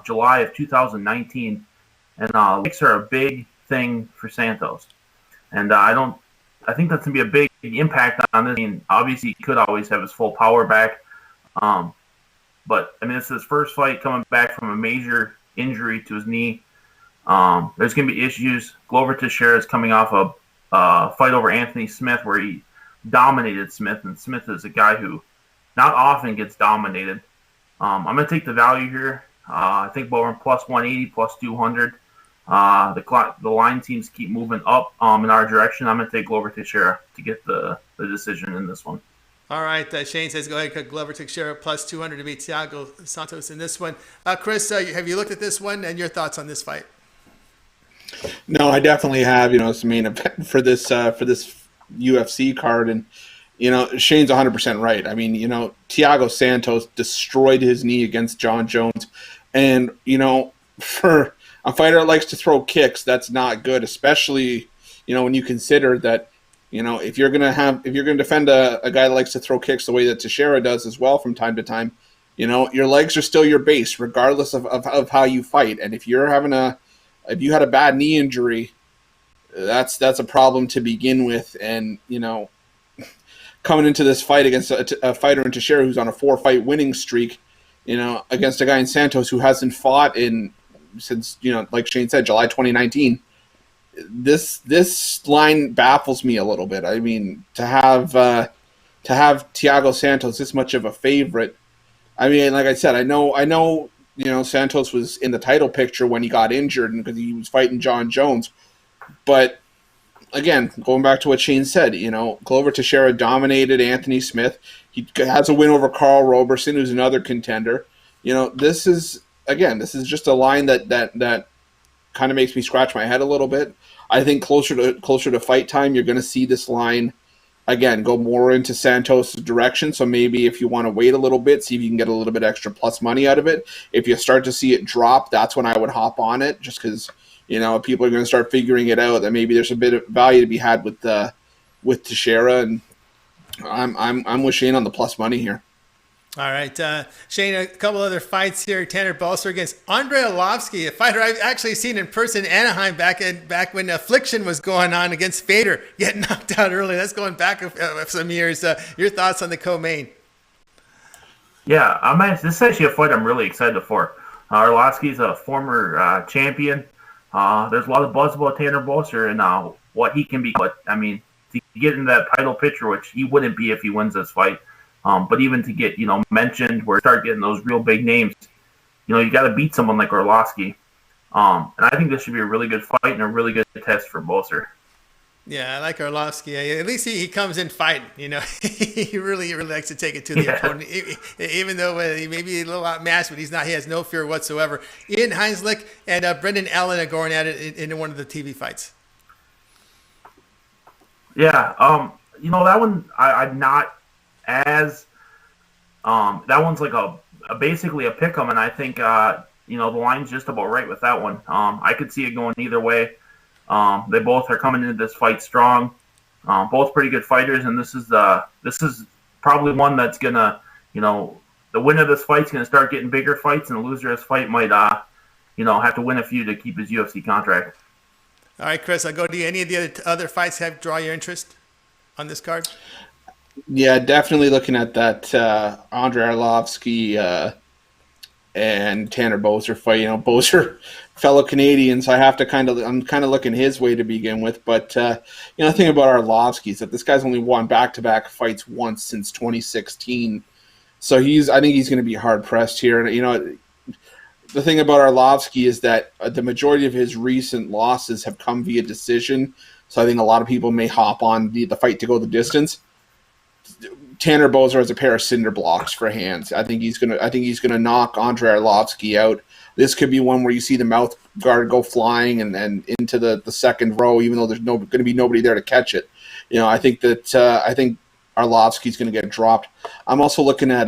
Speaker 6: July of 2019, and legs are a big thing for Santos. And I think that's gonna be a big impact on this. I mean, obviously, he could always have his full power back. But, I mean, it's his first fight coming back from a major injury to his knee. There's going to be issues. Glover Teixeira is coming off a fight over Anthony Smith where he dominated Smith, and Smith is a guy who not often gets dominated. I'm going to take the value here. I think Bowen plus 180, plus 200. the line teams keep moving up in our direction, I'm going to take Glover Teixeira to get the decision in this one.
Speaker 1: All right, Shane says go ahead, Glover Teixeira plus 200 to beat Thiago Santos in this one. Chris, have you looked at this one and your thoughts on this fight?
Speaker 2: No, I definitely have. It's the main event for this UFC card, and Shane's 100% right. I mean, Thiago Santos destroyed his knee against John Jones, and for a fighter that likes to throw kicks, that's not good, especially when you consider that if you're gonna defend a guy that likes to throw kicks the way that Teixeira does as well from time to time, your legs are still your base regardless of how you fight, and if you had a bad knee injury, that's a problem to begin with. And coming into this fight against a fighter in Teixeira who's on a 4-fight winning streak, against a guy in Santos who hasn't fought since like Shane said, July 2019. This line baffles me a little bit. I mean, to have Thiago Santos this much of a favorite. I mean, like I said, I know. Santos was in the title picture when he got injured and because he was fighting John Jones. But again, going back to what Shane said, Glover Teixeira dominated Anthony Smith. He has a win over Carl Roberson, who's another contender. This is just a line that kind of makes me scratch my head a little bit. I think closer to fight time, you're going to see this line again go more into Santos' direction. So maybe if you want to wait a little bit, see if you can get a little bit extra plus money out of it. If you start to see it drop, that's when I would hop on it, just because people are going to start figuring it out that maybe there's a bit of value to be had with Teixeira, and I'm with Shane on the plus money here.
Speaker 1: All right, Shane, a couple other fights here. Tanner Balser against Andre Olofsky, a fighter I've actually seen in person in Anaheim back when Affliction was going on against Fader, getting knocked out early. That's going back some years. Your thoughts on the co-main?
Speaker 6: Yeah, this is actually a fight I'm really excited for. Orlovsky's a former champion. There's a lot of buzz about Tanner Balser and what he can be. But, I mean, to get in that title picture, which he wouldn't be if he wins this fight, but even to get, mentioned, where start getting those real big names, you got to beat someone like Orlovsky. And I think this should be a really good fight and a really good test for Balser.
Speaker 1: Yeah, I like Orlovsky. At least he comes in fighting. He really likes to take it to the opponent, even though he may be a little outmatched, but he's not. He has no fear whatsoever. Ian Heinslick and Brendan Allen are going at it in one of the TV fights.
Speaker 6: Yeah, that one I'm not as. That one's like basically a pick 'em, and I think the line's just about right with that one. I could see it going either way. They both are coming into this fight strong. Both pretty good fighters, and this is probably one that's gonna, the winner of this fight's gonna start getting bigger fights, and the loser of this fight might, have to win a few to keep his UFC contract.
Speaker 1: All right, Chris, I'll go to you. Any of the other fights draw your interest on this card?
Speaker 2: Yeah, definitely looking at that Andre Arlovsky and Tanner Balser fight. Balser, fellow Canadians, I'm kind of looking his way to begin with. But the thing about Arlovsky is that this guy's only won back-to-back fights once since 2016. So I think he's going to be hard pressed here. And the thing about Arlovsky is that the majority of his recent losses have come via decision. So I think a lot of people may hop on the fight to go the distance. Tanner Balser has a pair of cinder blocks for hands. I think he's gonna knock Andre Arlovsky out. This could be one where you see the mouth guard go flying and into the second row, even though there's going to be nobody there to catch it. I think Arlovsky's going to get dropped. I'm also looking at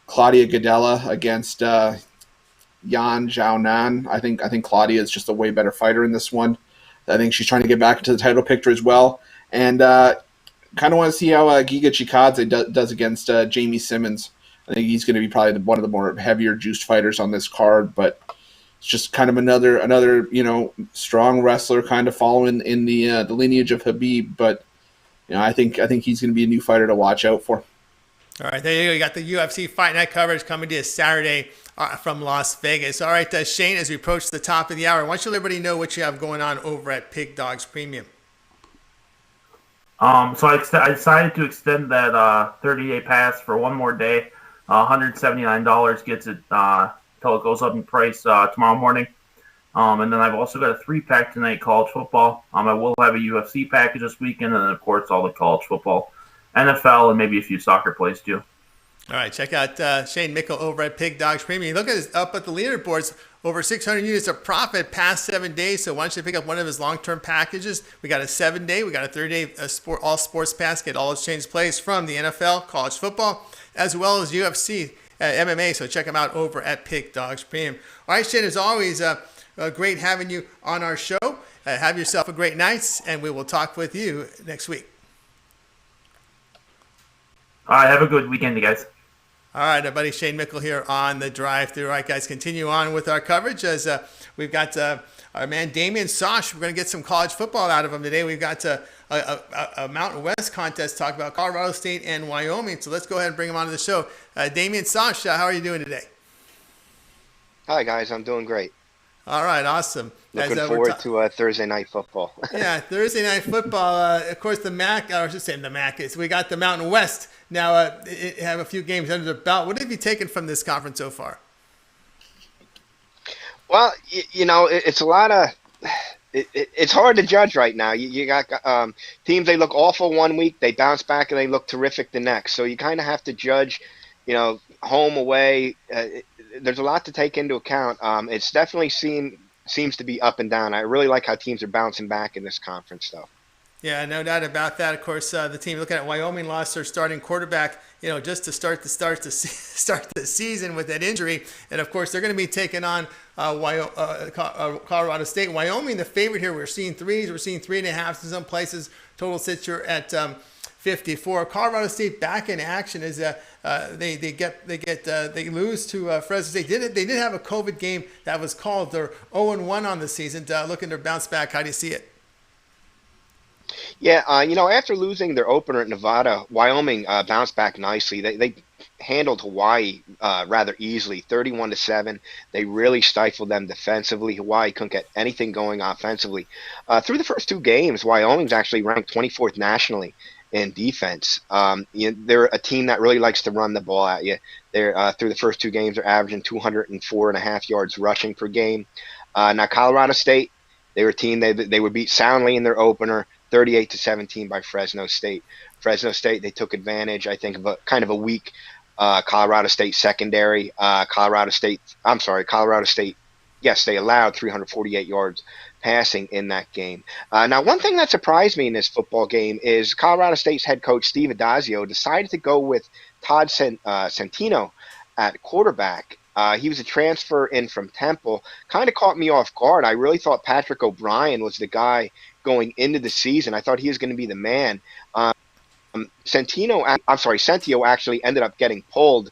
Speaker 2: Claudia Gadelha against Yan Xiaonan. I think Claudia is just a way better fighter in this one. I think she's trying to get back into the title picture as well, and kind of want to see how Giga Chikadze does against Jamie Simmons. I think he's going to be probably one of the more heavier juiced fighters on this card, but it's just kind of another strong wrestler kind of following in the lineage of Khabib. But I think he's going to be a new fighter to watch out for.
Speaker 1: All right, there you go. You got the UFC Fight Night coverage coming to you Saturday from Las Vegas. All right, Shane, as we approach the top of the hour, why don't you let everybody know what you have going on over at Pig Dogs Premium?
Speaker 6: So I decided to extend that 30-day pass for one more day. $179 gets it till it goes up in price tomorrow morning. And then I've also got a 3-pack tonight, college football. I will have a UFC package this weekend, and then, of course, all the college football, NFL, and maybe a few soccer plays, too.
Speaker 1: All right, check out Shane Mickle over at Pig Dogs Premium. Look at his, up at the leaderboards, over 600 units of profit past 7 days. So why don't you pick up one of his long-term packages? We got a 7-day, we got a 30-day all sports pass. Get all exchange plays from the NFL, college football, as well as UFC, MMA. So check them out over at Pig Dogs Premium. All right, Shane, as always, great having you on our show. Have yourself a great night, and we will talk with you next week.
Speaker 6: All right, have a good weekend, you guys.
Speaker 1: All right, our buddy Shane Mickle here on the drive-thru. All right, guys, continue on with our coverage as we've got our man Damian Sosh. We're going to get some college football out of him today. We've got a Mountain West contest to talk about Colorado State and Wyoming. So let's go ahead and bring him onto the show. Damian Sosh, how are you doing today?
Speaker 7: Hi, guys. I'm doing great.
Speaker 1: All right, awesome.
Speaker 7: Looking forward to Thursday night football.
Speaker 1: Yeah, Thursday night football. Of course, the MAC, or I should say the MAC is. We got the Mountain West. Now, have a few games under the belt. What have you taken from this conference so far?
Speaker 7: Well, it's a lot of it's hard to judge right now. You got teams, they look awful one week, they bounce back, and they look terrific the next. So you kind of have to judge, home, away. There's a lot to take into account. It's definitely seems to be up and down. I really like how teams are bouncing back in this conference, though.
Speaker 1: Yeah, no doubt about that. Of course, the team looking at Wyoming lost their starting quarterback, just to start the season with that injury. And of course, they're going to be taking on Colorado State. Wyoming, the favorite here. We're seeing threes. We're seeing 3.5 in some places. Total sits here at 54. Colorado State back in action as they lose to Fresno State. They did have a COVID game that was called. They're 0-1 on the season. Looking to bounce back. How do you see it?
Speaker 7: Yeah, after losing their opener at Nevada, Wyoming bounced back nicely. They handled Hawaii rather easily, 31-7. They really stifled them defensively. Hawaii couldn't get anything going offensively. Through the first two games, Wyoming's actually ranked 24th nationally in defense. They're a team that really likes to run the ball at you. They're through the first two games, they're averaging 204.5 yards rushing per game. Now, Colorado State, they were a team they were beat soundly in their opener, 38-17 by Fresno State. Fresno State, they took advantage, I think, of a kind of a weak Colorado State secondary. Colorado State, yes, they allowed 348 yards passing in that game. Now, one thing that surprised me in this football game is Colorado State's head coach, Steve Adazio, decided to go with Todd Centino at quarterback. He was a transfer in from Temple. Kind of caught me off guard. I really thought Patrick O'Brien was the guy going into the season. I thought he was going to be the man. Centio actually ended up getting pulled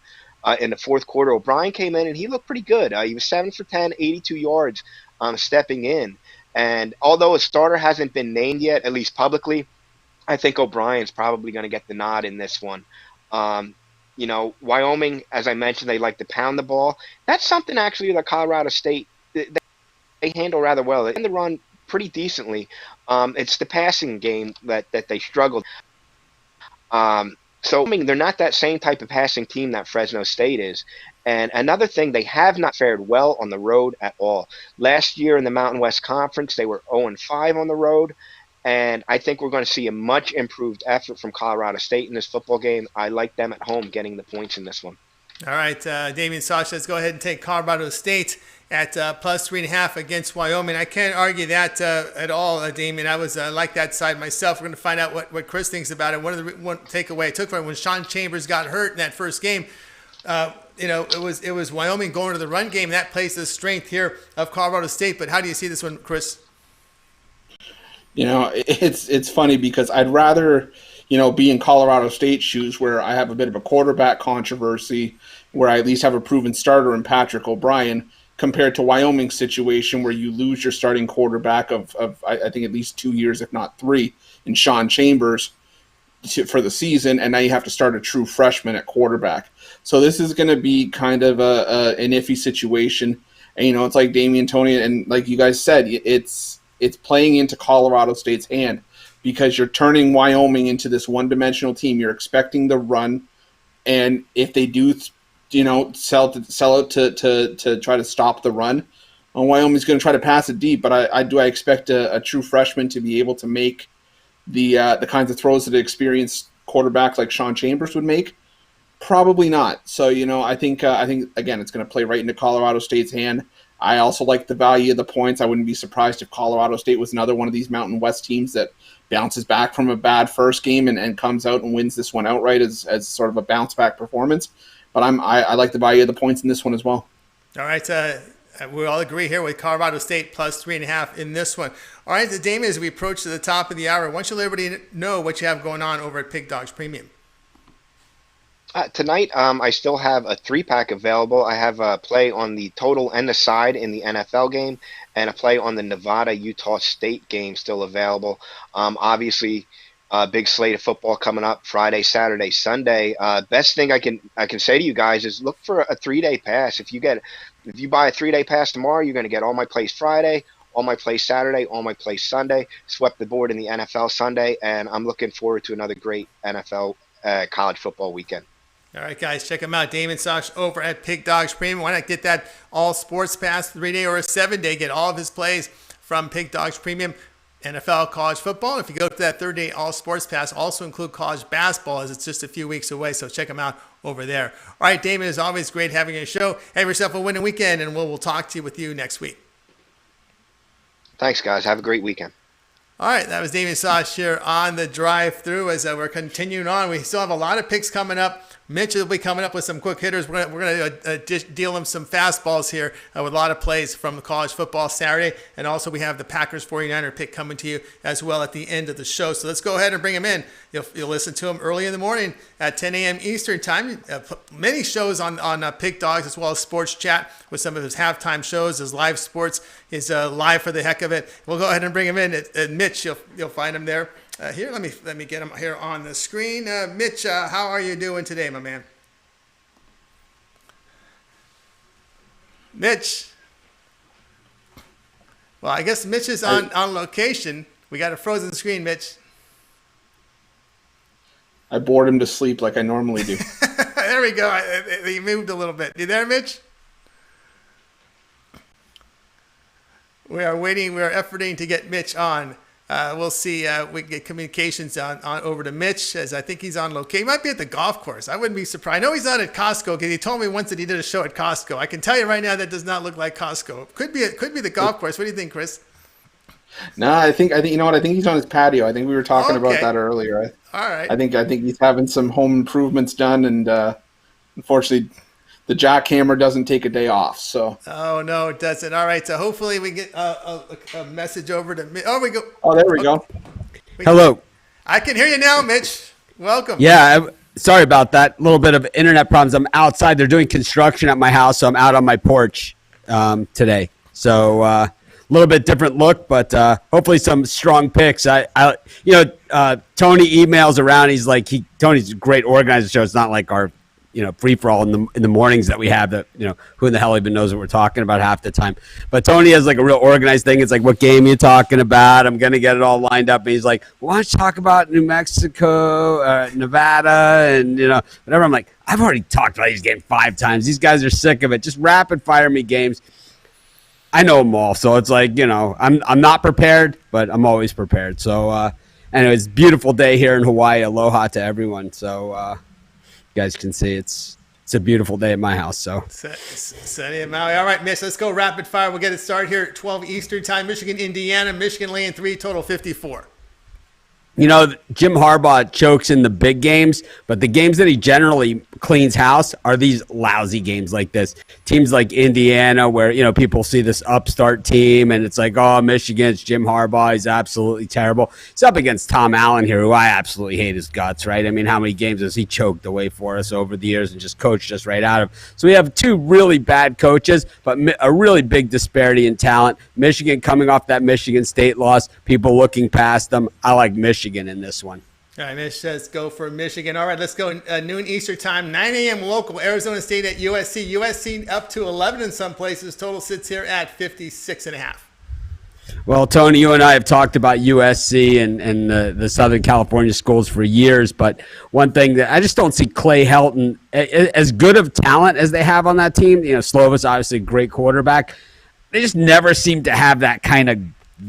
Speaker 7: in the fourth quarter. O'Brien came in and he looked pretty good. He was 7 for 10, 82 yards stepping in. And although a starter hasn't been named yet, at least publicly, I think O'Brien's probably going to get the nod in this one. Wyoming, as I mentioned, they like to pound the ball. That's something actually that Colorado State, they handle rather well. They tend to run pretty decently. It's the passing game that they struggled. So, they're not that same type of passing team that Fresno State is. And another thing, they have not fared well on the road at all. Last year in the Mountain West Conference, they were 0-5 on the road. And I think we're going to see a much improved effort from Colorado State in this football game. I like them at home getting the points in this one.
Speaker 1: All right, Damian Sosh, let's go ahead and take Colorado State at plus 3.5 against Wyoming. I can't argue that at all, Damian. I was like that side myself. We're going to find out what Chris thinks about it. One takeaway I took from it, when Sean Chambers got hurt in that first game, it was Wyoming going to the run game. That plays the strength here of Colorado State. But how do you see this one, Chris?
Speaker 2: It's funny because I'd rather, be in Colorado State shoes where I have a bit of a quarterback controversy, where I at least have a proven starter in Patrick O'Brien, compared to Wyoming's situation where you lose your starting quarterback of I think at least 2 years, if not 3, in Sean Chambers for the season, and now you have to start a true freshman at quarterback. So this is going to be kind of an iffy situation. And, it's like Damian, Tony, and like you guys said, it's playing into Colorado State's hand because you're turning Wyoming into this one-dimensional team. You're expecting the run, and if they do, sell it to try to stop the run, Wyoming's going to try to pass it deep, but I expect a true freshman to be able to make the kinds of throws that an experienced quarterback like Sean Chambers would make? Probably not. So, I think again, it's going to play right into Colorado State's hand. I also like the value of the points. I wouldn't be surprised if Colorado State was another one of these Mountain West teams that bounces back from a bad first game and comes out and wins this one outright as sort of a bounce back performance. But I like the value of the points in this one as well.
Speaker 1: All right, we all agree here with Colorado State plus 3.5 in this one. All right, Damon, as we approach to the top of the hour, why don't you let everybody know what you have going on over at Pig Dogs Premium?
Speaker 7: Tonight, I still have a 3-pack available. I have a play on the total and the side in the NFL game, and a play on the Nevada-Utah State game still available. Obviously, big slate of football coming up Friday, Saturday, Sunday. Best thing I can say to you guys is look for a 3-day pass. If you buy a 3-day pass tomorrow, you're going to get all my plays Friday, all my plays Saturday, all my plays Sunday. Swept the board in the NFL Sunday, and I'm looking forward to another great NFL college football weekend.
Speaker 1: All right, guys, check him out. Damon Sosh over at Pig Dogs Premium. Why not get that all sports pass 3-day or a 7-day? Get all of his plays from Pig Dogs Premium, NFL, college football. If you go to that 3rd-day all sports pass, also include college basketball as it's just a few weeks away. So check him out over there. All right, Damon, it's always great having you on the show. Have yourself a winning weekend, and we'll talk to you with you next week.
Speaker 7: Thanks, guys. Have a great weekend.
Speaker 1: All right, that was Damon Sosh here on the drive-through as we're continuing on. We still have a lot of picks coming up. Mitch will be coming up with some quick hitters. We're going to deal him some fastballs here with a lot of plays from the college football Saturday. And also we have the Packers 49er pick coming to you as well at the end of the show. So let's go ahead and bring him in. You'll listen to him early in the morning at 10 a.m. Eastern time. Many shows on Pick Dogs as well as Sports Chat with some of his halftime shows, his live sports, his live for the heck of it. We'll go ahead and bring him in. Mitch, you'll find him there. Here, let me get him here on the screen. Mitch, how are you doing today, my man? Mitch. Well, I guess Mitch is on location. We got a frozen screen, Mitch.
Speaker 2: I bored him to sleep like I normally do.
Speaker 1: There we go. He moved a little bit. You there, Mitch? We are waiting. We are efforting to get Mitch on. We'll see. We get communications on over to Mitch, as I think he's on location. He might be at the golf course. I wouldn't be surprised. I know he's not at Costco because he told me once that he did a show at Costco. I can tell you right now that does not look like Costco. Could be the golf course. What do you think, Chris?
Speaker 2: No, I think you know what? I think he's on his patio. I think we were talking about that earlier.
Speaker 1: All right.
Speaker 2: I think he's having some home improvements done, and unfortunately, the jackhammer doesn't take a day off. So. Oh
Speaker 1: no, it doesn't. All right. So hopefully we get a message over to Mitch. Oh, we go.
Speaker 2: Oh, there we go.
Speaker 8: Hello.
Speaker 1: I can hear you now, Mitch. Welcome.
Speaker 8: Yeah. Sorry about that. A little bit of internet problems. I'm outside. They're doing construction at my house, so I'm out on my porch today. So a little bit different look, but hopefully some strong picks. Tony emails around. He's like, Tony's a great organizer. So it's not like our free for all in the mornings that we have that, who in the hell even knows what we're talking about half the time. But Tony has like a real organized thing. It's like, what game are you talking about? I'm going to get it all lined up. And he's like, why don't you talk about New Mexico, Nevada, and, whatever. I'm like, I've already talked about these games 5 times. These guys are sick of it. Just rapid fire me games. I know them all. So it's like, I'm not prepared, but I'm always prepared. So, anyways, beautiful day here in Hawaii. Aloha to everyone. So, you guys can see it's a beautiful day at my house. So
Speaker 1: sunny in Maui. All right, Mitch, let's go rapid fire. We'll get it started here at 12 Eastern time. Michigan, Indiana. Michigan laying 3, total 54.
Speaker 8: Jim Harbaugh chokes in the big games, but the games that he generally cleans house are these lousy games like this. Teams like Indiana where, people see this upstart team and it's like, oh, Michigan's Jim Harbaugh. He's absolutely terrible. He's up against Tom Allen here, who I absolutely hate his guts, right? I mean, how many games has he choked away for us over the years and just coached us right out of? So we have 2 really bad coaches, but a really big disparity in talent. Michigan coming off that Michigan State loss, people looking past them. I like Michigan in this one.
Speaker 1: All right, Mitch says go for Michigan. All right, let's go noon Eastern time, 9 a.m. local, Arizona State at USC. USC up to 11 in some places. Total sits here at 56.5.
Speaker 8: Well, Tony, you and I have talked about USC and the Southern California schools for years, but one thing that I just don't see Clay Helton, as good of talent as they have on that team. Slovis, obviously a great quarterback. just never seem to have that kind of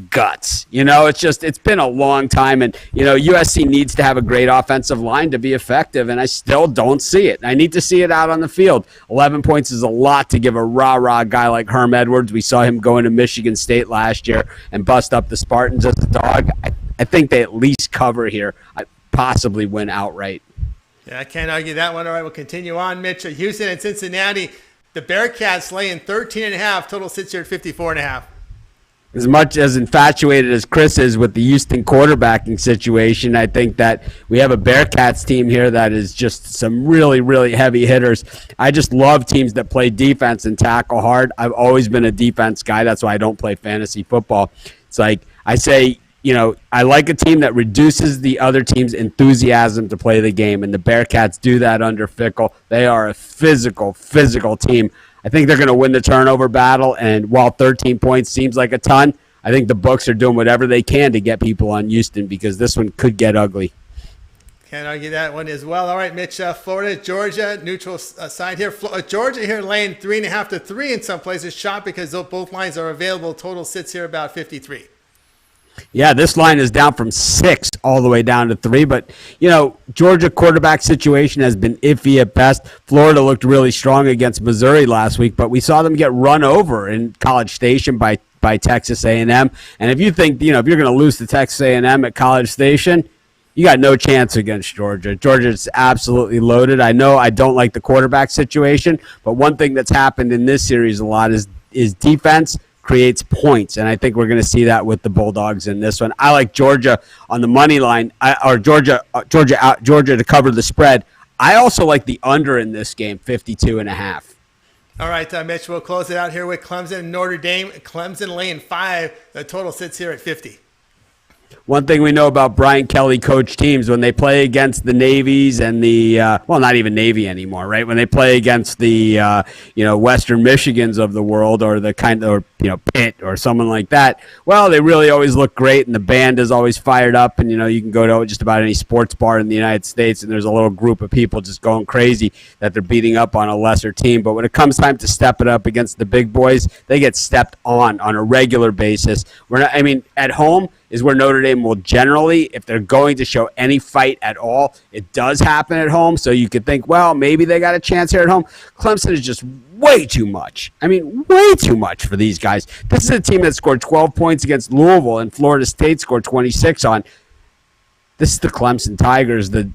Speaker 8: guts. It's been a long time, and USC needs to have a great offensive line to be effective, and I still don't see it. I need to see it out on the field. 11 points is a lot to give a rah-rah guy like Herm Edwards. We saw him go into Michigan State last year and bust up the Spartans as a dog. I think they at least cover here. I possibly win outright.
Speaker 1: Yeah, I can't argue that one. All right, we'll continue on, Mitch. Houston and Cincinnati. The Bearcats laying 13.5. Total sits here at 54.5.
Speaker 8: As much as infatuated as Chris is with the Houston quarterbacking situation, I think that we have a Bearcats team here that is just some really, really heavy hitters. I just love teams that play defense and tackle hard. I've always been a defense guy. That's why I don't play fantasy football. It's like I say, I like a team that reduces the other team's enthusiasm to play the game, and the Bearcats do that under Fickell. They are a physical team. I think they're going to win the turnover battle, and while 13 points seems like a ton, I think the books are doing whatever they can to get people on Houston because this one could get ugly.
Speaker 1: Can't argue that one as well. All right, Mitch, Florida, Georgia, neutral side here. Georgia here laying 3.5 to 3 in some places. Shot because both lines are available. Total sits here about 53.
Speaker 8: Yeah, this line is down from 6 all the way down to 3. But, Georgia quarterback situation has been iffy at best. Florida looked really strong against Missouri last week, but we saw them get run over in College Station by Texas A&M. And if you think, if you're going to lose to Texas A&M at College Station, you got no chance against Georgia. Georgia's absolutely loaded. I know I don't like the quarterback situation, but one thing that's happened in this series a lot is defense creates points, and I think we're going to see that with the Bulldogs in this one. I like Georgia on the money line, or Georgia to cover the spread. I also like the under in this game, 52.5.
Speaker 1: All right, Mitch, we'll close it out here with Clemson and Notre Dame. Clemson laying 5. The total sits here at 50.
Speaker 8: One thing we know about Brian Kelly coach teams, when they play against the Navies and the, not even Navy anymore, right? When they play against the, Western Michigans of the world or the Pitt or someone like that, well, they really always look great and the band is always fired up. And, you can go to just about any sports bar in the United States and there's a little group of people just going crazy that they're beating up on a lesser team. But when it comes time to step it up against the big boys, they get stepped on a regular basis. At home is where Notre Dame will generally, if they're going to show any fight at all, it does happen at home. So you could think, well, maybe they got a chance here at home. Clemson is just way too much. Way too much for these guys. This is a team that scored 12 points against Louisville and Florida State scored 26 on. This is the Clemson Tigers, the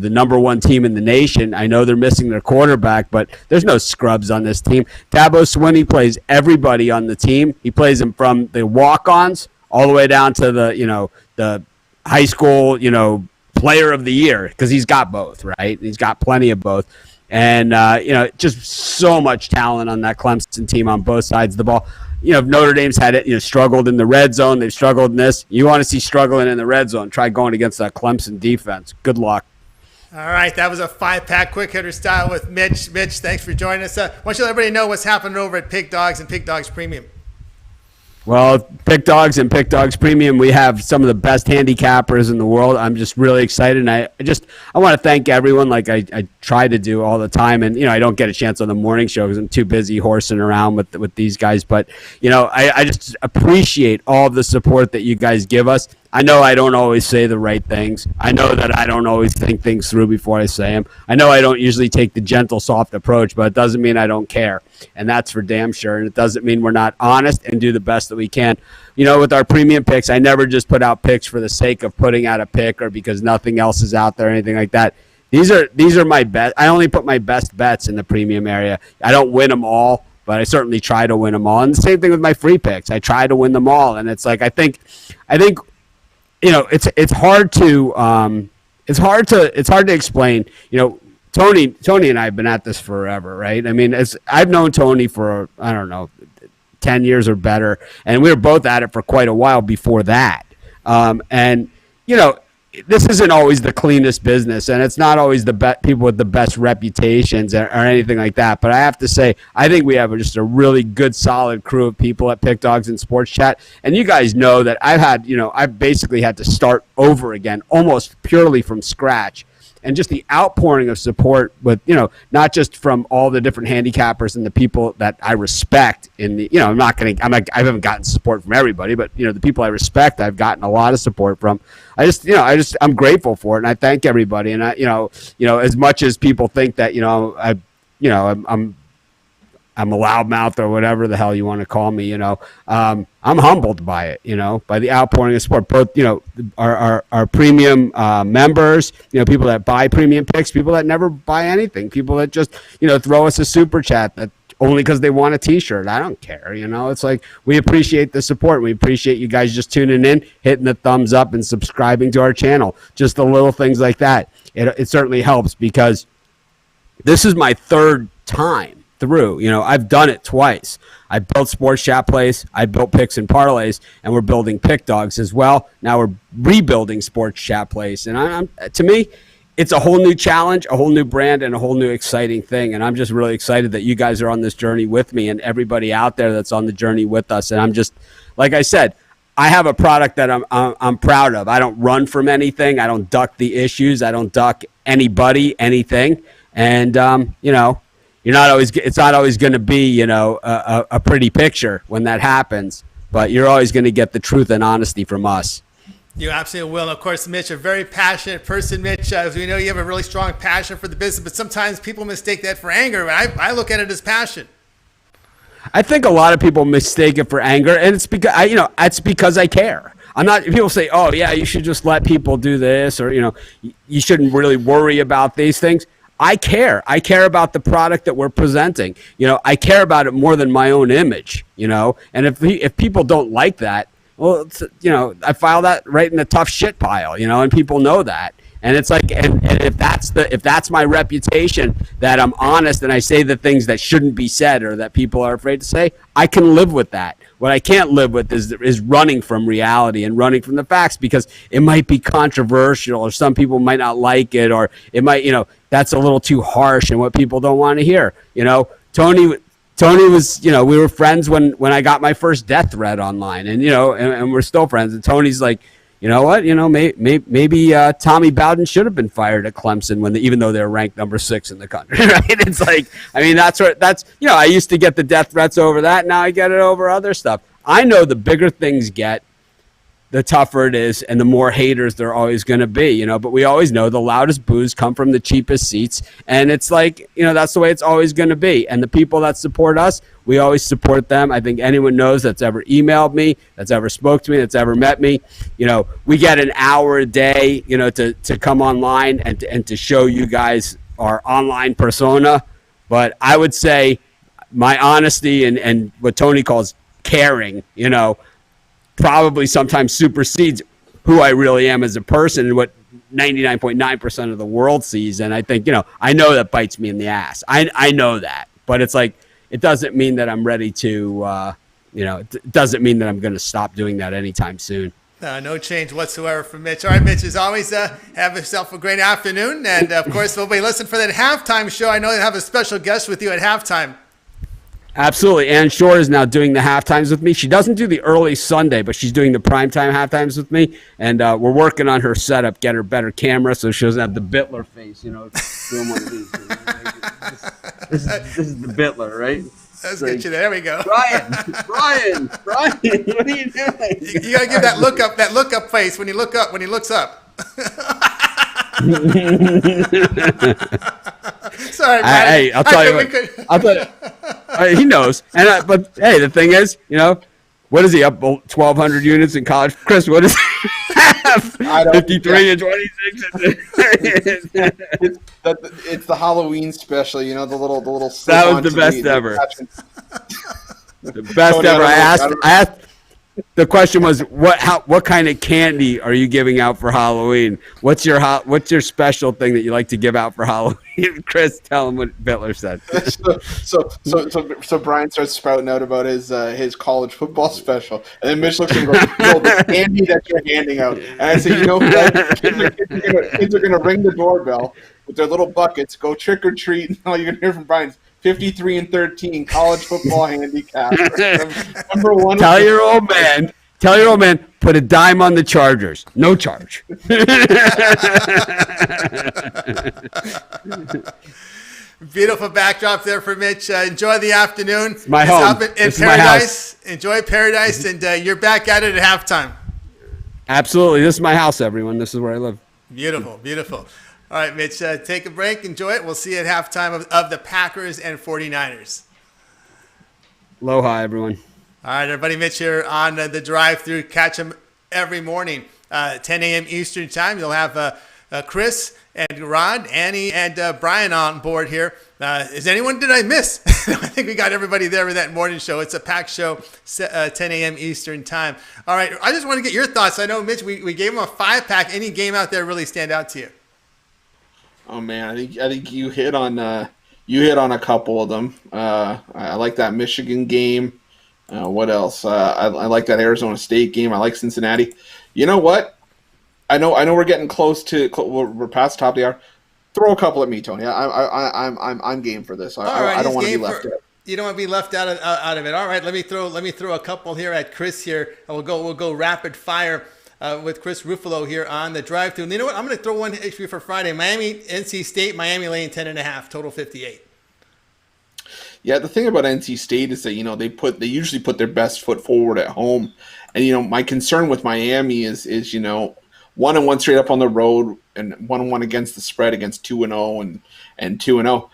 Speaker 8: number one team in the nation. I know they're missing their quarterback, but there's no scrubs on this team. Dabo Swinney plays everybody on the team. He plays them from the walk-ons all the way down to the high school, player of the year, because he's got both, right? He's got plenty of both. And, just so much talent on that Clemson team on both sides of the ball. Notre Dame's had it, struggled in the red zone. They've struggled in this. You want to see struggling in the red zone, try going against that Clemson defense. Good luck.
Speaker 1: All right, that was a 5-pack quick hitter style with Mitch. Mitch, thanks for joining us. Why don't you let everybody know what's happening over at Pick Dogs and Pick Dogs Premium?
Speaker 8: Well, Pick Dogs and Pick Dogs Premium, we have some of the best handicappers in the world. I'm just really excited, and I want to thank everyone like I try to do all the time. And, I don't get a chance on the morning show because I'm too busy horsing around with these guys. But, I just appreciate all of the support that you guys give us. I know I don't always say the right things. I know that I don't always think things through before I say them. I know I don't usually take the gentle, soft approach, but it doesn't mean I don't care. And that's for damn sure. And it doesn't mean we're not honest and do the best that we can. With our premium picks, I never just put out picks for the sake of putting out a pick or because nothing else is out there or anything like that. These are my best. I only put my best bets in the premium area. I don't win them all, but I certainly try to win them all. And the same thing with my free picks. I try to win them all. And it's like I think it's hard to explain. Tony and I have been at this forever, right? I've known Tony for 10 years or better, and we were both at it for quite a while before that. This isn't always the cleanest business, and it's not always the people with the best reputations or anything like that. But I have to say, I think we have just a really good, solid crew of people at Pick Dogs and Sports Chat. And you guys know that I've basically had to start over again, almost purely from scratch. and just the outpouring of support with, not just from all the different handicappers and the people that I respect in the, I haven't gotten support from everybody, but, the people I respect, I've gotten a lot of support from. I'm grateful for it, and I thank everybody. And as much as people think that, I'm a loudmouth or whatever the hell you want to call me, I'm humbled by it, by the outpouring of support, both, our premium members, people that buy premium picks, people that never buy anything, people that just, throw us a super chat that only because they want a t-shirt. I don't care. It's like, we appreciate the support. We appreciate you guys just tuning in, hitting the thumbs up and subscribing to our channel. Just the little things like that. It certainly helps, because this is my third time through. I've done it twice. I built Sports Chat Plays, I built Picks and Parlays, and we're building Pick Dogs as well. Now we're rebuilding Sports Chat Plays, and to me, it's a whole new challenge, a whole new brand, and a whole new exciting thing. And I'm just really excited that you guys are on this journey with me, and everybody out there that's on the journey with us. And I'm just, like I said, I have a product that I'm proud of. I don't run from anything. I don't duck the issues. I don't duck anybody, anything. And it's not always going to be, a pretty picture when that happens, but you're always going to get the truth and honesty from us.
Speaker 1: You absolutely will. And of course, Mitch, a very passionate person, Mitch. As we know, you have a really strong passion for the business, but sometimes people mistake that for anger. I look at it as passion.
Speaker 8: I think a lot of people mistake it for anger, and it's because it's because I care. I'm not. People say, "Oh, yeah, you should just let people do this," or you shouldn't really worry about these things. I care. I care about the product that we're presenting. I care about it more than my own image. And if people don't like that, well, I file that right in the tough shit pile. And people know that. And it's like, and if that's my reputation, that I'm honest and I say the things that shouldn't be said or that people are afraid to say, I can live with that. What I can't live with is running from reality and running from the facts, because it might be controversial, or some people might not like it, or it might, that's a little too harsh and what people don't want to hear. Tony was, we were friends when I got my first death threat online, and and we're still friends. And Tony's like, you know what? Maybe Tommy Bowden should have been fired at Clemson even though they're ranked number 6 in the country. Right? It's like, I used to get the death threats over that. Now I get it over other stuff. I know the bigger things get, the tougher it is, and the more haters there are always going to be, but we always know the loudest boos come from the cheapest seats, and it's like, that's the way it's always going to be. And the people that support us, we always support them. I think anyone knows that's ever emailed me, that's ever spoke to me, that's ever met me, we get an hour a day, to come online and to show you guys our online persona. But I would say my honesty and what Tony calls caring, probably sometimes supersedes who I really am as a person and what 99.9% of the world sees. And I think, I know that bites me in the ass. I know that, but it's like, it doesn't mean that I'm ready to, it doesn't mean that I'm going to stop doing that anytime soon.
Speaker 1: No change whatsoever from Mitch. All right, Mitch, as always, have yourself a great afternoon. And of course, we'll be listening for that halftime show. I know you have a special guest with you at halftime.
Speaker 8: Absolutely. Ann Shore is now doing the halftimes with me. She doesn't do the early Sunday, but she's doing the primetime halftimes with me. And we're working on her setup, get her better camera so she doesn't have the Bittler face, doing one of these. This is the Bittler, right?
Speaker 1: Let's get you there. There we go.
Speaker 8: Brian, what are you doing?
Speaker 1: You got to give that look up face when he looks up. Sorry, Brian.
Speaker 8: Hey, I'll tell you. He knows. But hey, the thing is, what is he up 1,200 units in college? Chris, what is he have? 53 and 26.
Speaker 2: It's the Halloween special, the little.
Speaker 8: That was the best ever. The best ever. I asked. The question was, what kind of candy are you giving out for Halloween? What's your special thing that you like to give out for Halloween? Chris, tell him what Bittler said.
Speaker 2: So Brian starts spouting out about his college football special, and then Mitch looks at him and goes, "No, the candy that you're handing out." And I say, kids are gonna ring the doorbell with their little buckets, go trick or treat, and all you're gonna hear from Brian's 53 and 13 college football handicap. Number one.
Speaker 8: Tell your old man Tell your old man, put a dime on the Chargers. No charge.
Speaker 1: Beautiful backdrop there for Mitch. Enjoy the afternoon.
Speaker 8: It's my home.
Speaker 1: Up in
Speaker 8: This
Speaker 1: paradise. Enjoy paradise, and you're back at it at halftime.
Speaker 8: Absolutely. This is my house, everyone. This is where I live.
Speaker 1: Beautiful, beautiful. All right, Mitch, take a break. Enjoy it. We'll see you at halftime of the Packers and 49ers.
Speaker 8: Aloha, everyone.
Speaker 1: All right, everybody. Mitch here on the drive-through. Catch him every morning, 10 a.m. Eastern time. You'll have Chris and Rod, Annie, and Brian on board here. Did I miss? I think we got everybody there with that morning show. It's a packed show, 10 a.m. Eastern time. All right, I just want to get your thoughts. I know, Mitch, we gave him a 5-pack. Any game out there really stand out to you?
Speaker 2: Oh man, I think you hit on a couple of them. I like that Michigan game. What else? I like that Arizona State game. I like Cincinnati. You know what? I know we're getting close to we're past the top of the hour. Throw a couple at me, Tony. I'm game for this. I don't want to be left out.
Speaker 1: You don't want to be left out of it. All right, let me throw a couple here at Chris here. We'll go rapid fire with Chris Ruffolo here on the drive-thru. And you know what? I'm going to throw one issue for Friday. NC State, Miami laying 10.5, total 58.
Speaker 2: Yeah, the thing about NC State is that they usually put their best foot forward at home, and my concern with Miami is 1-1 straight up on the road and 1-1 against the spread against 2-0 and 2-0.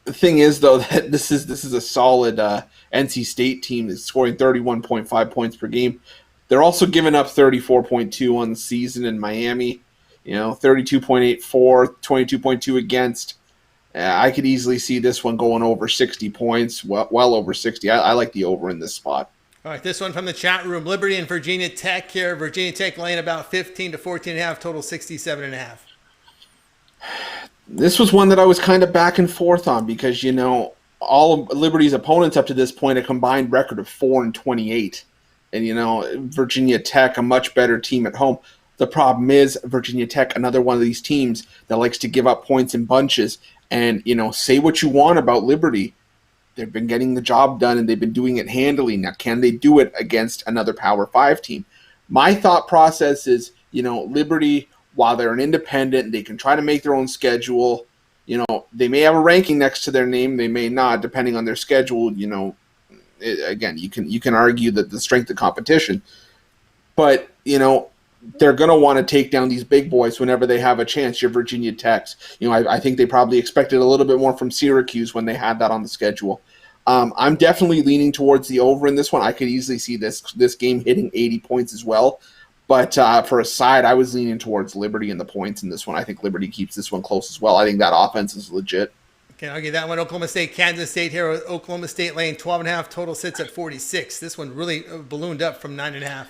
Speaker 2: The thing is, though, that this is a solid NC State team that's scoring 31.5 points per game. They're also giving up 34.2 on the season in Miami. 32.84, 22.2 against. I could easily see this one going over 60 points, well over 60. I like the over in this spot.
Speaker 1: All right, this one from the chat room. Liberty and Virginia Tech here. Virginia Tech laying about 15 to 14.5, total 67.5.
Speaker 2: This was one that I was kind of back and forth on because, all of Liberty's opponents up to this point, a combined record of 4-28. And, Virginia Tech, a much better team at home. The problem is Virginia Tech, another one of these teams that likes to give up points in bunches. And, say what you want about Liberty. They've been getting the job done, and they've been doing it handily. Now, can they do it against another Power 5 team? My thought process is, Liberty, while they're an independent, they can try to make their own schedule. They may have a ranking next to their name. They may not, depending on their schedule. Again, you can argue that the strength of competition. But, they're going to want to take down these big boys whenever they have a chance. Your Virginia Techs, I think they probably expected a little bit more from Syracuse when they had that on the schedule. I'm definitely leaning towards the over in this one. I could easily see this game hitting 80 points as well. But for a side, I was leaning towards Liberty in the points in this one. I think Liberty keeps this one close as well. I think that offense is legit.
Speaker 1: Can't argue that one. Oklahoma State, Kansas State here. Oklahoma State laying 12.5, total sits at 46. This one really ballooned up from 9.5.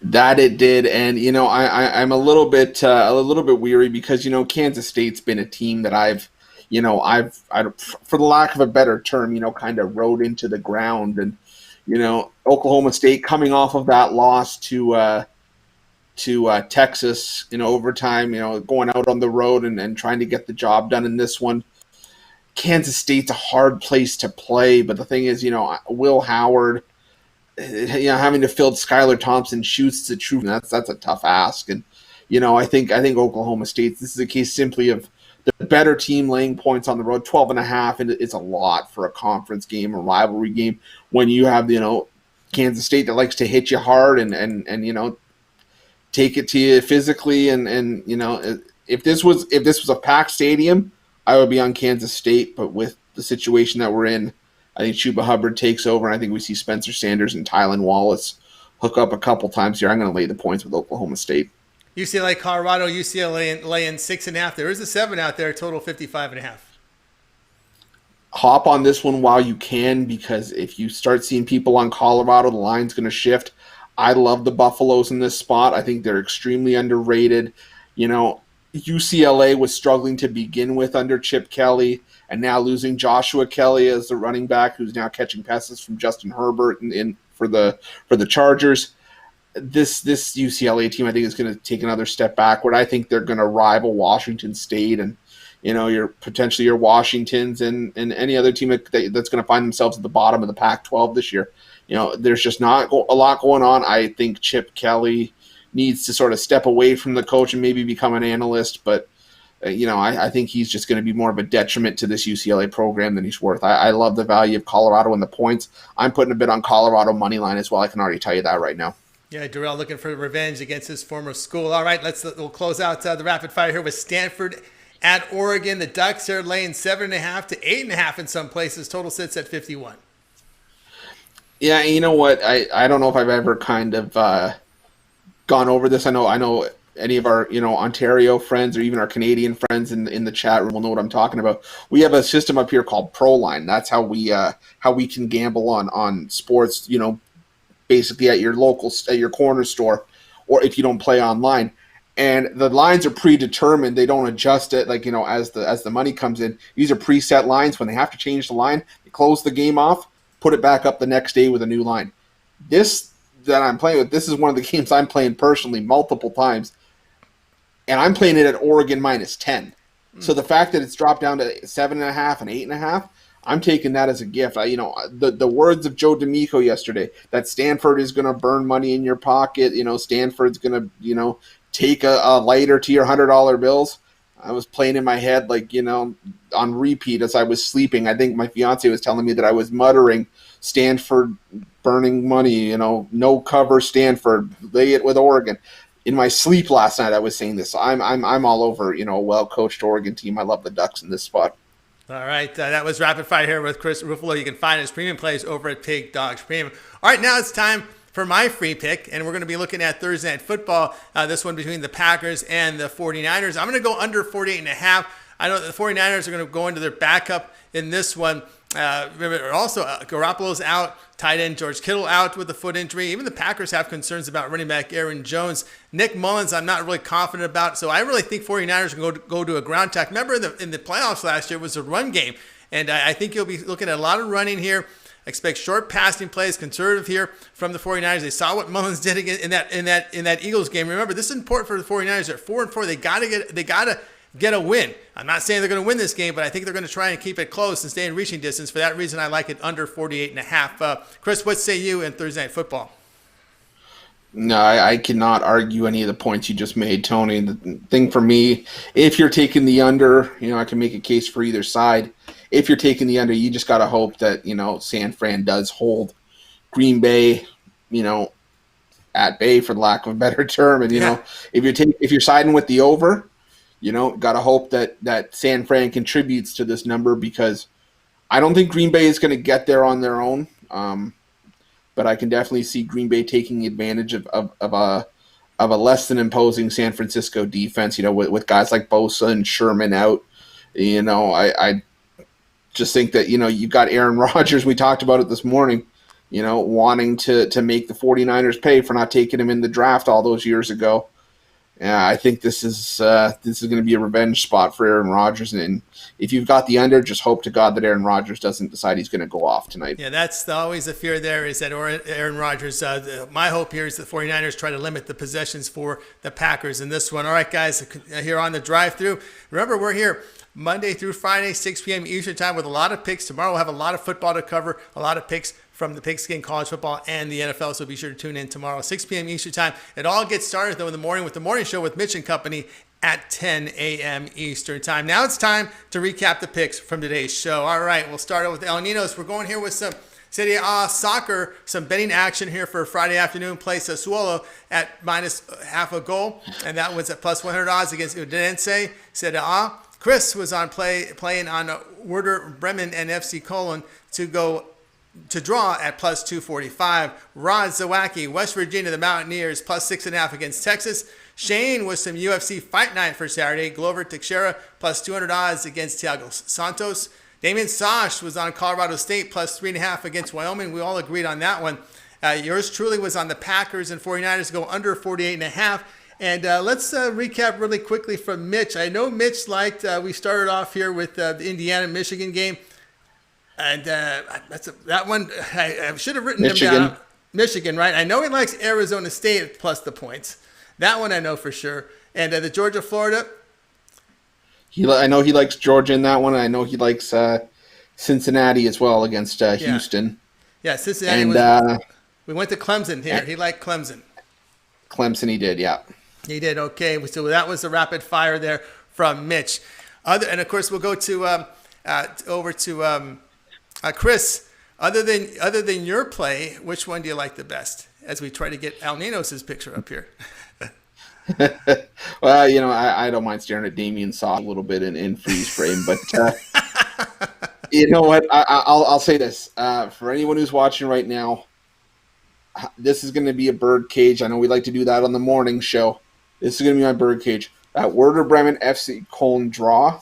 Speaker 2: That it did, and I'm a little bit weary because Kansas State's been a team that I've for the lack of a better term, kind of rode into the ground, and Oklahoma State coming off of that loss to Texas in overtime, going out on the road and trying to get the job done in this one. Kansas State's a hard place to play, but the thing is, Will Howard. Having to field Skylar Thompson's shoes is a true. That's a tough ask, and I think Oklahoma State. This is a case simply of the better team laying points on the road. 12.5, and it's a lot for a conference game, a rivalry game, when you have Kansas State that likes to hit you hard and take it to you physically, and if this was a packed stadium, I would be on Kansas State, but with the situation that we're in, I think Chuba Hubbard takes over, and I think we see Spencer Sanders and Tylan Wallace hook up a couple times here. I'm going to lay the points with Oklahoma State.
Speaker 1: UCLA, Colorado, UCLA laying 6.5. There is a 7 out there, total 55.5.
Speaker 2: Hop on this one while you can, because if you start seeing people on Colorado, the line's going to shift. I love the Buffaloes in this spot. I think they're extremely underrated. UCLA was struggling to begin with under Chip Kelly, and now losing Joshua Kelly as the running back, who's now catching passes from Justin Herbert for the Chargers. This UCLA team, I think, is going to take another step backward. I think they're going to rival Washington State, and your potentially your Washingtons and any other team that's going to find themselves at the bottom of the Pac-12 this year. There's just not a lot going on. I think Chip Kelly needs to sort of step away from the coach and maybe become an analyst, but I think he's just going to be more of a detriment to this UCLA program than he's worth. I love the value of Colorado and the points. I'm putting a bit on Colorado money line as well. I can already tell you that right now.
Speaker 1: Yeah, Darrell looking for revenge against his former school. All right, we'll close out the rapid fire here with Stanford at Oregon. The Ducks are laying 7.5 to 8.5 in some places. Total sits at 51.
Speaker 2: Yeah, you know what? I don't know if I've ever kind of gone over this. I know any of our Ontario friends or even our Canadian friends in the chat room will know what I'm talking about. We have a system up here called ProLine. That's how we can gamble on sports. Basically at your corner store, or if you don't play online. And the lines are predetermined. They don't adjust it as the money comes in. These are preset lines. When they have to change the line, they close the game off, put it back up the next day with a new line. This that I'm playing with, this is one of the games I'm playing personally multiple times. And I'm playing it at Oregon -10. So the fact that it's dropped down to 7.5 and 8.5, I'm taking that as a gift. The words of Joe D'Amico yesterday, that Stanford is going to burn money in your pocket. Stanford's going to, take a lighter to your $100 bills. I was playing in my head on repeat as I was sleeping. I think my fiance was telling me that I was muttering Stanford burning money, no cover Stanford, lay it with Oregon. In my sleep last night, I was saying this. So I'm all over, a well-coached Oregon team. I love the Ducks in this spot.
Speaker 1: All right, that was Rapid Fire here with Chris Ruffolo. You can find his premium plays over at Pig Dogs Premium. All right, now it's time for my free pick, and we're going to be looking at Thursday Night Football, this one between the Packers and the 49ers. I'm going to go under 48.5. I know that the 49ers are going to go into their backup in this one. Remember, also, Garoppolo's out, tight end George Kittle out with a foot injury. Even the Packers have concerns about running back Aaron Jones. Nick Mullins, I'm not really confident about. So I really think 49ers are going to go to a ground attack. Remember, in the playoffs last year, it was a run game. And I think you'll be looking at a lot of running here. Expect short passing plays, conservative here from the 49ers. They saw what Mullins did in that Eagles game. Remember, this is important for the 49ers. They're 4-4. They gotta get a win. I'm not saying they're going to win this game, but I think they're going to try and keep it close and stay in reaching distance. For that reason, I like it under 48.5. Chris, what say you in Thursday Night Football?
Speaker 2: No, I cannot argue any of the points you just made, Tony. The thing for me, if you're taking the under, I can make a case for either side. If you're taking the under, you just got to hope that, San Fran does hold Green Bay, at bay, for lack of a better term. And, if you're siding with the over, got to hope that San Fran contributes to this number, because I don't think Green Bay is going to get there on their own. But I can definitely see Green Bay taking advantage of a less than imposing San Francisco defense, with guys like Bosa and Sherman out. I just think that, you've got Aaron Rodgers. We talked about it this morning, wanting to make the 49ers pay for not taking him in the draft all those years ago. Yeah, I think this is going to be a revenge spot for Aaron Rodgers, and if you've got the under, just hope to God that Aaron Rodgers doesn't decide he's going to go off tonight.
Speaker 1: Yeah, that's always the fear there, is that Aaron Rodgers. My hope here is the 49ers try to limit the possessions for the Packers in this one. All right, guys, here on the drive-through. Remember, we're here Monday through Friday, 6 p.m. Eastern time, with a lot of picks. Tomorrow we'll have a lot of football to cover, a lot of picks from the Pigskin College Football and the NFL, so be sure to tune in tomorrow, 6 p.m. Eastern time. It all gets started, though, in the morning with the morning show with Mitch and Company at 10 a.m. Eastern time. Now it's time to recap the picks from today's show. All right, we'll start out with El Ninos. We're going here with some Serie A soccer, some betting action here for Friday afternoon. Play Sassuolo at -half a goal, and that was at +100 odds against Udinese. Serie A. Chris was on playing on Werder Bremen and FC Cologne to draw at +245. Rodd Zawacky, West Virginia, the Mountaineers, +6.5 against Texas. Shane with some UFC Fight Night for Saturday. Glover Teixeira, +200 odds against Thiago Santos. Damien Sosh was on Colorado State, +3.5 against Wyoming. We all agreed on that one. Yours truly was on the Packers and 49ers go under 48.5. And let's recap really quickly from Mitch. I know Mitch liked, we started off here with the Indiana-Michigan game. And that one, I should have written him down. Michigan, right? I know he likes Arizona State plus the points. That one I know for sure. And the Georgia-Florida.
Speaker 2: I know he likes Georgia in that one. I know he likes Cincinnati as well against Houston.
Speaker 1: Yeah, Cincinnati
Speaker 2: and
Speaker 1: we went to Clemson here. He liked Clemson.
Speaker 2: Clemson, he did, yeah.
Speaker 1: He did, okay. So that was the rapid fire there from Mitch. And of course, we'll go to over to Chris. Other than your play, which one do you like the best? As we try to get Al Ninos' picture up here.
Speaker 2: Well, I don't mind staring at Damian Saw a little bit in freeze frame, but you know what? I'll say this for anyone who's watching right now. This is going to be a bird cage. I know we like to do that on the morning show. This is going to be my bird cage. Werder Bremen FC Cologne draw.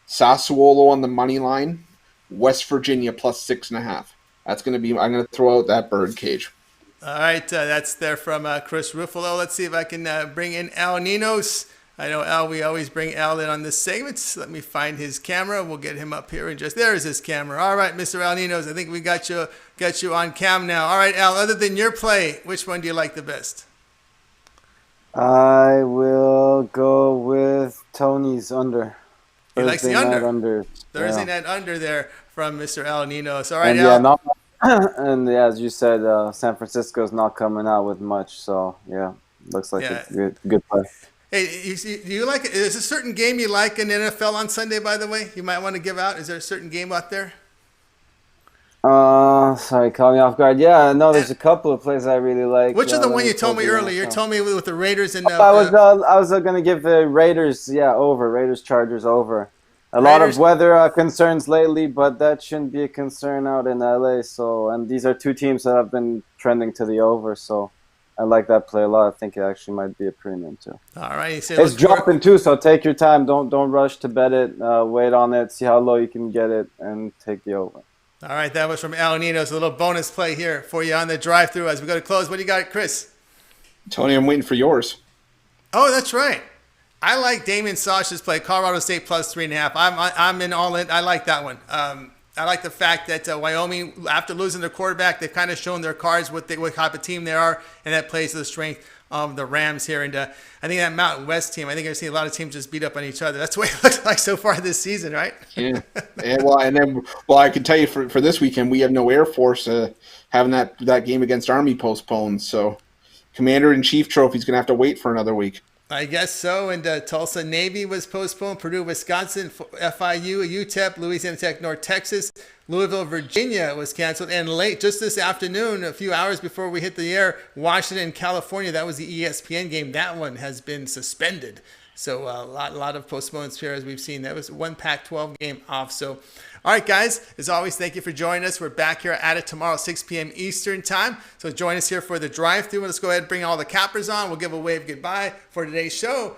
Speaker 2: Sassuolo on the money line. West Virginia plus 6.5. That's going to be. I'm going to throw out that bird cage.
Speaker 1: All right, that's there from Chris Ruffolo. Let's see if I can bring in Al Ninos. I know Al. We always bring Al in on this segment. So let me find his camera. We'll get him up here and there's his camera. All right, Mr. Al Ninos. I think we got you on cam now. All right, Al. Other than your play, which one do you like the best?
Speaker 4: I will go with Tony's under.
Speaker 1: He likes the under. Thursday night under there from Mr. Al Ninos. All right, Al.
Speaker 4: As you said, San Francisco's not coming out with much. So looks like a good play.
Speaker 1: Hey, do you like? Is there a certain game you like in the NFL on Sunday? By the way, you might want to give out. Is there a certain game out there?
Speaker 4: Sorry, caught me off guard. Yeah, no, there's a couple of plays I really like.
Speaker 1: Which is the one you told me earlier? You told me with the Raiders and.
Speaker 4: I was gonna give the Raiders, Raiders Chargers over. A lot of weather concerns lately, but that shouldn't be a concern out in LA. So, and these are two teams that have been trending to the over. So, I like that play a lot. I think it actually might be a premium too.
Speaker 1: All right,
Speaker 4: it's dropping too, so take your time. Don't rush to bet it. Wait on it. See how low you can get it, and take the over.
Speaker 1: All right, that was from Al Ninos. A little bonus play here for you on the drive-through as we go to close. What do you got, Chris?
Speaker 2: Tony, I'm waiting for yours.
Speaker 1: Oh, that's right. I like Damian Sash's play, Colorado State plus 3.5. I'm in all in. I like that one. I like the fact that Wyoming, after losing their quarterback, they've kind of shown their cards what type of team they are, and that plays to the strength of the Rams here. And I think that Mountain West team, I think I've seen a lot of teams just beat up on each other. That's the way it looks like so far this season, right?
Speaker 2: Yeah. I can tell you for this weekend, we have no Air Force having that game against Army postponed. So Commander-in-Chief trophy is going to have to wait for another week.
Speaker 1: I guess so. And Tulsa Navy was postponed. Purdue, Wisconsin, FIU, UTEP, Louisiana Tech, North Texas, Louisville, Virginia was canceled. And late, just this afternoon, a few hours before we hit the air, Washington, California, that was the ESPN game. That one has been suspended. So a lot of postponements here as we've seen. That was one Pac-12 game off. So, all right, guys, as always, thank you for joining us. We're back here at it tomorrow, 6 p.m. Eastern time. So join us here for the drive-thru. Let's go ahead and bring all the cappers on. We'll give a wave goodbye for today's show.